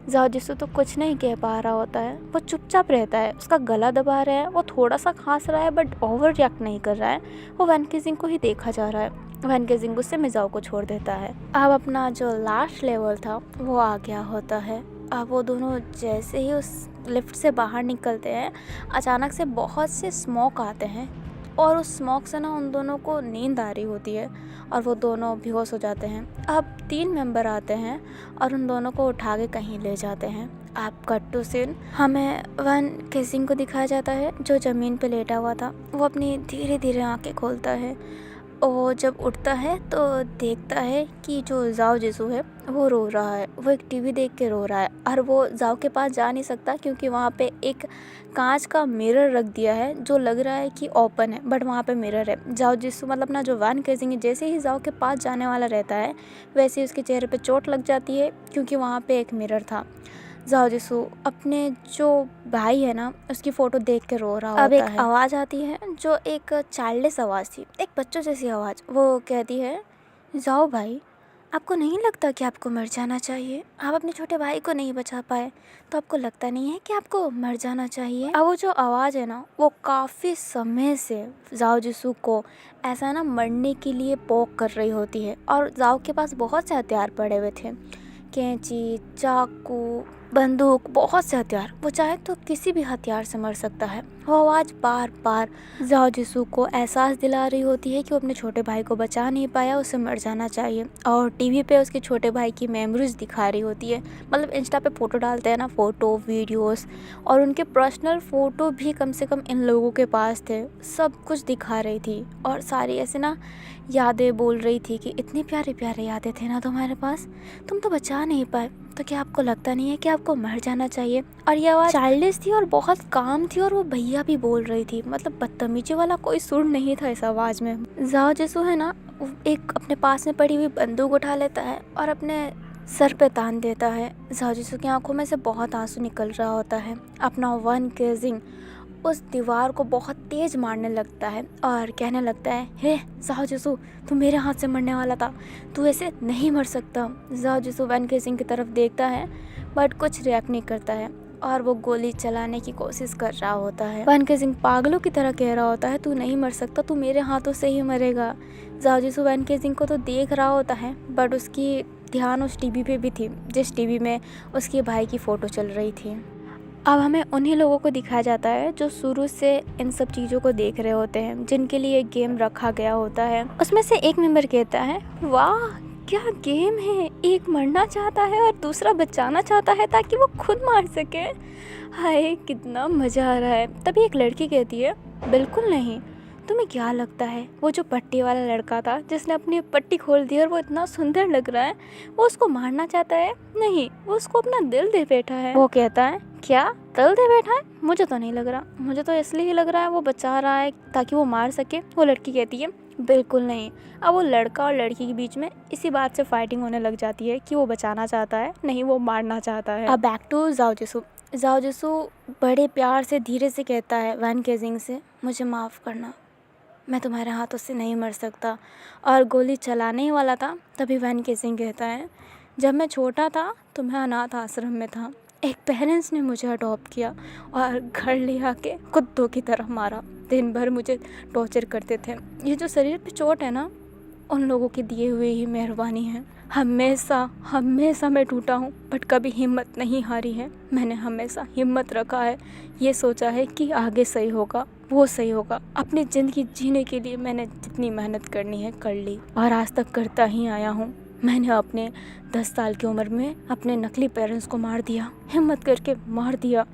जाओ जिसु तो कुछ नहीं कह पा रहा होता है, वो चुपचाप रहता है, उसका गला दबा रहा है, वो थोड़ा सा खांस रहा है बट ओवर रिएक्ट नहीं कर रहा है, वो वैन केसिंग को ही देखा जा रहा है। वैन केसिंग गुस्से में जाओ को छोड़ देता है। अब अपना जो लास्ट लेवल था वो आ गया होता है। अब वो दोनों जैसे ही उस लिफ्ट से बाहर निकलते हैं अचानक से बहुत से स्मोक आते हैं और उस स्मोक से ना उन दोनों को नींद आ रही होती है और वो दोनों बेहोश हो जाते हैं। अब 3 मेंबर आते हैं और उन दोनों को उठा के कहीं ले जाते हैं। आप कट टू सीन हमें वैन केसिंग को दिखाया जाता है जो ज़मीन पे लेटा हुआ था। वो अपनी धीरे धीरे आंखें खोलता है वो जब उठता है तो देखता है कि जो जाओ जिसू है वो रो रहा है। वो एक टीवी देख के रो रहा है और वो जाओ के पास जा नहीं सकता क्योंकि वहाँ पे एक कांच का मिरर रख दिया है जो लग रहा है कि ओपन है, बट वहाँ पे मिरर है। जाओ जिसू मतलब ना जो वैन केजिंग है, जैसे ही जाओ के पास जाने वाला रहता है वैसे ही उसके चेहरे पे चोट लग जाती है क्योंकि वहाँ पे एक मिरर था। जाओ जिसू अपने जो भाई है ना उसकी फ़ोटो देख के रो रहा होता है। अब एक आवाज़ आती है जो एक चाइल्डिश आवाज़ थी, एक बच्चों जैसी आवाज़। वो कहती है, जाओ भाई, आपको नहीं लगता कि आपको मर जाना चाहिए? आप अपने छोटे भाई को नहीं बचा पाए तो आपको लगता नहीं है कि आपको मर जाना चाहिए? अब वो जो आवाज़ है ना वो काफ़ी समय से जाओ जिसू को ऐसा ना मरने के लिए पोक कर रही होती है। और जाओ के पास बहुत से हथियार पड़े हुए थे, कैंची, चाकू, बंदूक, बहुत से हथियार। वो चाहे तो किसी भी हथियार से मर सकता है। वो आवाज़ बार बार जाओ जिसू को एहसास दिला रही होती है कि वो अपने छोटे भाई को बचा नहीं पाया, उसे मर जाना चाहिए। और टीवी पे उसके छोटे भाई की मेमोरीज दिखा रही होती है। मतलब इंस्टा पे फ़ोटो डालते हैं ना, फ़ोटो वीडियोस, और उनके पर्सनल फ़ोटो भी कम से कम इन लोगों के पास थे। सब कुछ दिखा रही थी और सारी ऐसे ना यादें बोल रही थी कि इतने प्यारे प्यारे यादें थे ना तुम्हारे पास, तुम तो बचा नहीं पाए, तो क्या आपको लगता नहीं है कि आपको मर जाना चाहिए? और ये आवाज़ चाइल्डिश थी और बहुत काम थी और वो भैया भी बोल रही थी। मतलब बदतमीजी वाला कोई सुर नहीं था इस आवाज़ में। जाओ जिसू है ना एक अपने पास में पड़ी हुई बंदूक उठा लेता है और अपने सर पे तान देता है। जाओ जिसू की आंखों में से बहुत आंसू निकल रहा होता है। अपना वन केजिंग उस दीवार को बहुत तेज मारने लगता है और कहने लगता है, हे जाओ जिसू, तू मेरे हाथ से मरने वाला था, तू ऐसे नहीं मर सकता। जाओ जिसू वैन केजिंग की तरफ देखता है बट कुछ रिएक्ट नहीं करता है और वो गोली चलाने की कोशिश कर रहा होता है। वैन केजिंग पागलों की तरह कह रहा होता है, तू नहीं मर सकता, तू मेरे हाथों से ही मरेगा। जाओ जिसू वैन केजिंग को तो देख रहा होता है बट उसकी ध्यान उस टीवी पे भी थी जिस टीवी में उसके भाई की फ़ोटो चल रही थी। अब हमें उन्हीं लोगों को दिखाया जाता है जो शुरू से इन सब चीज़ों को देख रहे होते हैं, जिनके लिए एक गेम रखा गया होता है। उसमें से एक मेंबर कहता है, वाह क्या गेम है, एक मरना चाहता है और दूसरा बचाना चाहता है ताकि वो खुद मार सके। हाय कितना मज़ा आ रहा है। तभी एक लड़की कहती है, बिल्कुल नहीं, तुम्हें क्या लगता है वो जो पट्टी वाला लड़का था जिसने अपनी पट्टी खोल दी और वो इतना सुंदर लग रहा है, वो उसको मारना चाहता है? नहीं, वो उसको अपना दिल दे बैठा है। वो कहता है, क्या दिल दे बैठा है? मुझे तो नहीं लग रहा, मुझे तो इसलिए ही लग रहा है वो बचा रहा है ताकि वो मार सके। वो लड़की कहती है, बिल्कुल नहीं। अब वो लड़का और लड़की के बीच में इसी बात से फाइटिंग होने लग जाती है कि वो बचाना चाहता है, नहीं वो मारना चाहता है। अब बैक टू जाओ जिसू। जाओ जिसू बड़े प्यार से धीरे से कहता है वैन केजिंग से, मुझे माफ़ करना, मैं तुम्हारे हाथों से नहीं मर सकता। और गोली चलाने ही वाला था तभी वैन केजिंग कहता है, जब मैं छोटा था तो मैं अनाथ आश्रम में था, एक पेरेंट्स ने मुझे अडॉप्ट किया और घर ले आके कुत्तों की तरह मारा, दिन भर मुझे टॉर्चर करते थे। ये जो शरीर पे चोट है ना, उन लोगों की दिए हुए ही मेहरबानी है। हमेशा हमेशा मैं टूटा हूँ बट कभी हिम्मत नहीं हारी है। मैंने हमेशा हिम्मत रखा है, ये सोचा है कि आगे सही होगा, वो सही होगा। अपनी ज़िंदगी जीने के लिए मैंने जितनी मेहनत करनी है कर ली और आज तक करता ही आया हूँ। मैंने अपने 10 साल की उम्र में अपने नकली पेरेंट्स को मार दिया, हिम्मत करके मार दिया।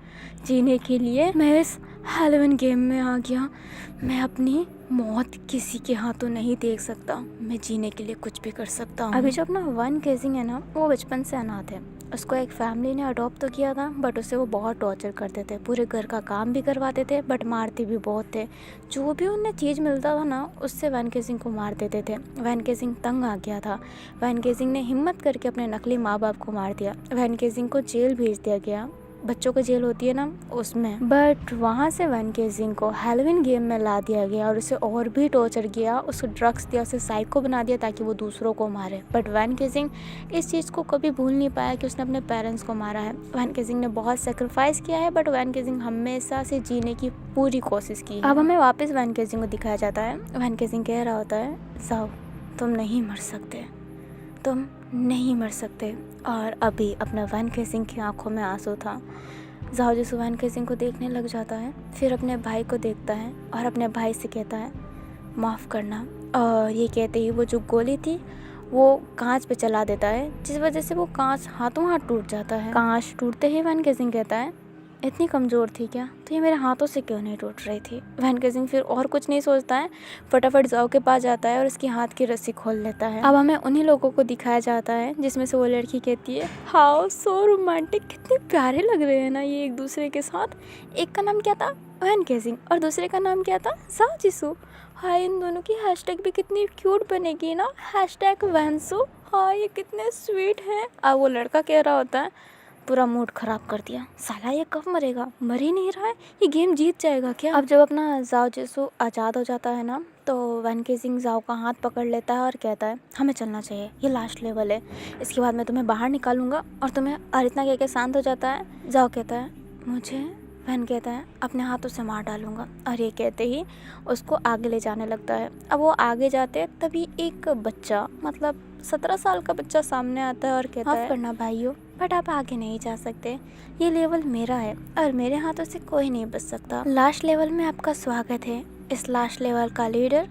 जीने के लिए मैं इस हैलोवीन गेम में आ गया। मैं अपनी मौत किसी के हाथों नहीं देख सकता, मैं जीने के लिए कुछ भी कर सकता हूँ। अभी जो अपना वैन केजिंग है ना, वो बचपन से अनाथ है। उसको एक फैमिली ने अडॉप्ट तो किया था बट उसे वो बहुत टॉर्चर करते थे, पूरे घर का काम भी करवाते थे बट मारते भी बहुत थे। जो भी उन्हें चीज़ मिलता था ना उससे वैन केजिंग को मार देते थे। वैन केजिंग तंग आ गया था। वैन केजिंग ने हिम्मत करके अपने नकली माँ बाप को मार दिया। वैन केजिंग को जेल भेज दिया गया, बच्चों की जेल होती है ना उसमें। बट वहाँ से वैन केजिंग को हैलोवीन गेम में ला दिया गया और उसे और भी टॉर्चर किया, उसको ड्रग्स दिया, उसे साइको बना दिया ताकि वो दूसरों को मारे। बट वैन केजिंग इस चीज़ को कभी भूल नहीं पाया कि उसने अपने पेरेंट्स को मारा है। वैन केजिंग ने बहुत सेक्रीफाइस किया है बट वैन केजिंग हमेशा से जीने की पूरी कोशिश की है। अब हमें वापस वैन केजिंग को दिखाया जाता है। वैन केजिंग कह रहा होता है, जाओ तुम नहीं मर सकते, तुम नहीं मर सकते। और अभी अपना वैन केजिंग की आंखों में आंसू था। जाओ जिसू वैन केजिंग को देखने लग जाता है, फिर अपने भाई को देखता है और अपने भाई से कहता है, माफ़ करना। और ये कहते ही वो जो गोली थी वो कांच पे चला देता है, जिस वजह से वो कांच हाथों हाथ टूट जाता है। कांच टूटते ही वैन केजिंग कहता है, इतनी कमज़ोर थी क्या? तो ये मेरे हाथों से क्यों नहीं टूट रही थी? वैन गेजिंग फिर और कुछ नहीं सोचता है, फटाफट जाओ के पास जाता है और उसकी हाथ की रस्सी खोल लेता है। अब हमें उन्हीं लोगों को दिखाया जाता है जिसमें से वो लड़की कहती है, हाउ सो रोमांटिक, कितने प्यारे लग रहे हैं ना ये एक दूसरे के साथ। एक का नाम क्या था? वैन गेजिंग, और दूसरे का नाम क्या था? जाओ जिसू। हाँ, इन दोनों की हैशटैग भी कितनी क्यूट बनेगी ना, #वैनसू। हाँ, ये कितने स्वीट हैं। अब वो लड़का कह रहा होता है, पूरा मूड ख़राब कर दिया, साला ये कब मरेगा, मर ही नहीं रहा है, ये गेम जीत जाएगा क्या? अब जब अपना जाओ जिसू आज़ाद हो जाता है ना, तो वैन गेजिंग जाओ का हाथ पकड़ लेता है और कहता है, हमें चलना चाहिए, ये लास्ट लेवल है, इसके बाद मैं तुम्हें बाहर निकालूंगा और तुम्हें। और इतना कह के शांत हो जाता है। जाओ कहता है, मुझे, वैन कहता है, अपने हाथों से मार डालूंगा। और ये कहते ही उसको आगे ले जाने लगता है। अब वो आगे जाते तभी एक बच्चा, मतलब 17 साल का बच्चा सामने आता है और कहता है, माफ़ करना भाइयों, बट आप आगे नहीं जा सकते, ये लेवल मेरा है और मेरे हाथों से कोई नहीं बच सकता। लास्ट लेवल में आपका स्वागत है। इस लास्ट लेवल का लीडर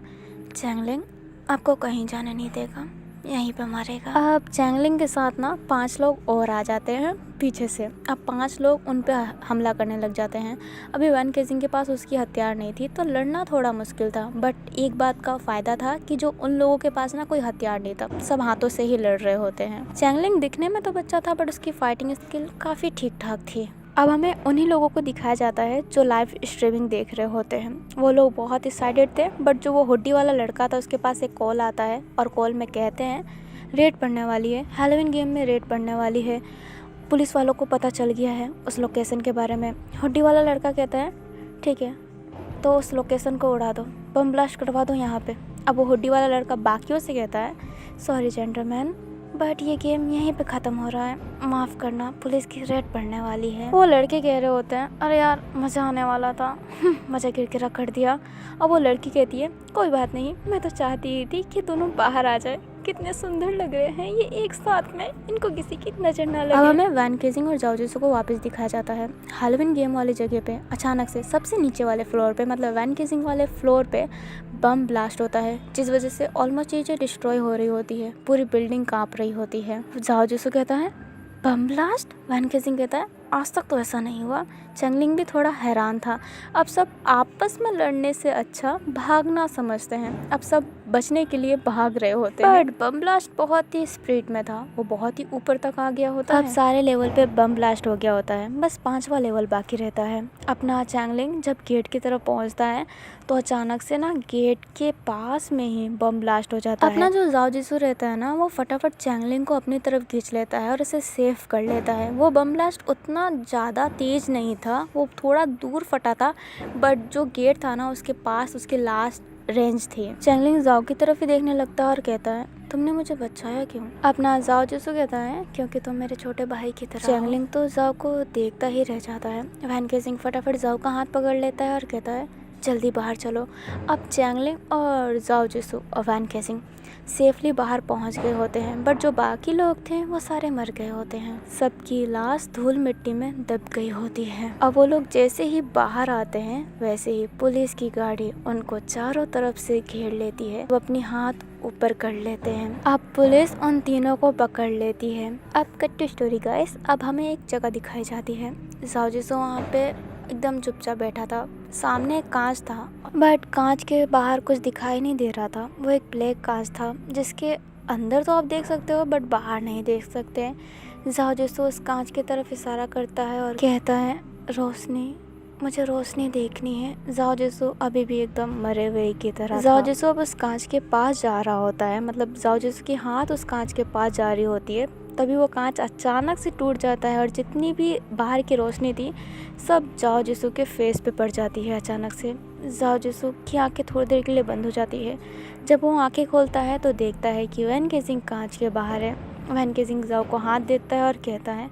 चैंगलिंग आपको कहीं जाने नहीं देगा, यहीं पे मारेगा। अब चैंगलिंग के साथ ना 5 लोग और आ जाते हैं पीछे से। अब 5 लोग उन पे हमला करने लग जाते हैं। अभी वैन गेजिंग के पास उसकी हथियार नहीं थी, तो लड़ना थोड़ा मुश्किल था, बट एक बात का फ़ायदा था कि जो उन लोगों के पास ना कोई हथियार नहीं था, सब हाथों से ही लड़ रहे होते हैं। चैंगलिंग दिखने में तो बच्चा था, बट उसकी फाइटिंग स्किल काफ़ी ठीक ठाक थी। अब हमें उन्हीं लोगों को दिखाया जाता है जो लाइव स्ट्रीमिंग देख रहे होते हैं। वो लोग बहुत एक्साइटेड थे, बट जो वो हुड्डी वाला लड़का था उसके पास एक कॉल आता है और कॉल में कहते हैं, रेड पड़ने वाली है, हैलोवीन गेम में रेड पड़ने वाली है, पुलिस वालों को पता चल गया है उस लोकेशन के बारे में। हुड्डी वाला लड़का कहता है, ठीक है, तो उस लोकेशन को उड़ा दो, बम ब्लास्ट करवा दो यहाँ पे। अब वो हुड्डी वाला लड़का बाकियों से कहता है, सॉरी जेंटलमैन, बट ये गेम यहीं पे ख़त्म हो रहा है, माफ़ करना, पुलिस की रेड पड़ने वाली है। वो लड़के कह रहे होते हैं, अरे यार मज़ा आने वाला था, मज़ा किरकिरा कर दिया। और वो लड़की कहती है, कोई बात नहीं, मैं तो चाहती ही थी कि दोनों बाहर आ जाए, कितने सुंदर लग रहे हैं ये एक साथ में, इनको किसी की नज़र ना लगे। अब हमें वैन गेजिंग और जाओ जिसू को वापस दिखाया जाता है। हैलोवीन गेम वाली जगह पे अचानक से सबसे नीचे वाले फ्लोर पे, मतलब वैन गेजिंग वाले फ्लोर पे बम ब्लास्ट होता है, जिस वजह से ऑलमोस्ट चीज़ें डिस्ट्रॉय हो रही होती है, पूरी बिल्डिंग काँप रही होती है। जाओ जिसू कहता है, बम ब्लास्ट? वैन गेजिंग कहता है, आज तक तो ऐसा नहीं हुआ। चैंगलिंग भी थोड़ा हैरान था। अब सब आपस में लड़ने से अच्छा भागना समझते हैं, अब सब बचने के लिए भाग रहे होते हैं। बट बम ब्लास्ट बहुत ही स्पीड में था, वो बहुत ही ऊपर तक आ गया होता है। अब सारे लेवल पे बम ब्लास्ट हो गया होता है, बस 5वां लेवल बाकी रहता है। अपना चैंगलिंग जब गेट की तरफ पहुंचता है तो अचानक से ना गेट के पास में ही बम ब्लास्ट हो जाता है। अपना जो जाओ जिसू रहता है ना, वो फटाफट चैंगलिंग को अपनी तरफ खींच लेता है और उसे सेफ कर लेता है। वो बम ब्लास्ट उतना ज़्यादा तेज नहीं था, वो थोड़ा दूर फटा था, बट जो गेट था ना उसके पास उसके लास्ट रेंज थी। चैंगलिंग जाओ की तरफ ही देखने लगता है और कहता है, तुमने मुझे बचाया क्यों? अपना जाओ जिसू कहता है, क्योंकि तुम मेरे छोटे भाई की तरह। चैंगलिंग तो जाओ को देखता ही रह जाता है। वैन गेजिंग फटाफट जाओ का हाथ पकड़ लेता है और कहता है, जल्दी बाहर चलो। अब चैंगलिंग और जाओ जिसू और वैन गेजिंग सेफली बाहर पहुंच गए होते हैं, बट जो बाकी लोग थे वो सारे मर गए होते हैं, सबकी लाश धूल मिट्टी में दब गई होती है। अब वो लोग जैसे ही बाहर आते हैं वैसे ही पुलिस की गाड़ी उनको चारों तरफ से घेर लेती है। वो अपनी हाथ ऊपर कर लेते हैं। अब पुलिस उन तीनों को पकड़ लेती है। अब कट टू स्टोरी गाइस, अब हमें एक जगह दिखाई जाती है। जाओ जिसू वहाँ पे एकदम चुपचाप बैठा था, सामने एक कांच था, बट कांच के बाहर कुछ दिखाई नहीं दे रहा था। वो एक ब्लैक कांच था जिसके अंदर तो आप देख सकते हो बट बाहर नहीं देख सकते। जाओ जिसू उस कांच की तरफ इशारा करता है और कहता है, रोशनी, मुझे रोशनी देखनी है। जाओ जिसू अभी भी एकदम मरे हुए की तरह। जाओ जिसू अब उस कांच के पास जा रहा होता है, मतलब जाओ जिसू की हाथ उस कांच के पास जा रही होती है, तभी वो कांच अचानक से टूट जाता है और जितनी भी बाहर की रोशनी थी सब जाओ जिसू के फेस पे पड़ जाती है। अचानक से जाओ जिसू की आंखें थोड़ी देर के लिए बंद हो जाती है। जब वो आंखें खोलता है तो देखता है कि वैन गेजिंग कांच के बाहर है। वैन गेजिंग जाओ को हाथ देता है और कहता है,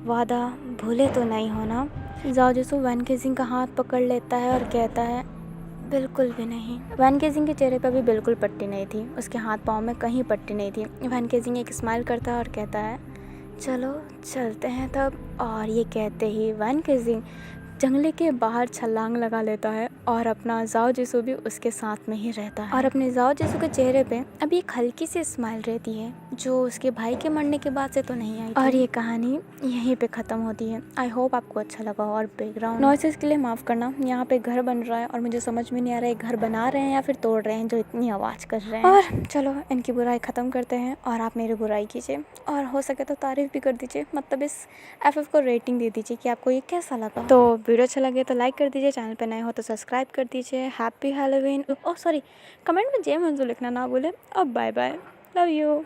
वादा भूले तो नहीं होना। जाओ जिसू वैन गेजिंग का हाथ पकड़ लेता है और कहता है, बिल्कुल भी नहीं। वैन गेजिंग के चेहरे पर भी बिल्कुल पट्टी नहीं थी, उसके हाथ पाँव में कहीं पट्टी नहीं थी। वैन गेजिंग एक स्माइल करता है और कहता है, चलो चलते हैं तब। और ये कहते ही वैन गेजिंग जंगले के बाहर छलांग लगा लेता है और अपना जाओ जिसू भी उसके साथ में ही रहता है। और अपने जाओ जिसू के चेहरे पे अभी एक हल्की सी स्माइल रहती है जो उसके भाई के मरने के बाद से तो नहीं आई थी। और ये कहानी यहीं पे ख़त्म होती है। आई होप आपको अच्छा लगा। और बैकग्राउंड नॉइसेस के लिए माफ़ करना, यहाँ पे घर बन रहा है और मुझे समझ में नहीं आ रहा है घर बना रहे हैं या फिर तोड़ रहे हैं जो इतनी आवाज़ कर रहे हैं। और चलो इनकी बुराई ख़त्म करते हैं और आप मेरी बुराई कीजिए और हो सके तो तारीफ़ भी कर दीजिए, मतलब इस FF को रेटिंग दे दीजिए कि आपको ये कैसा लगा। तो वीडियो अच्छा लगे तो लाइक कर दीजिए, चैनल पे नए हो तो सब्सक्राइब कर दीजिए। Happy Halloween, oh sorry, comment में जय मंजू लिखना ना भूलें। अब बाय बाय, लव यू।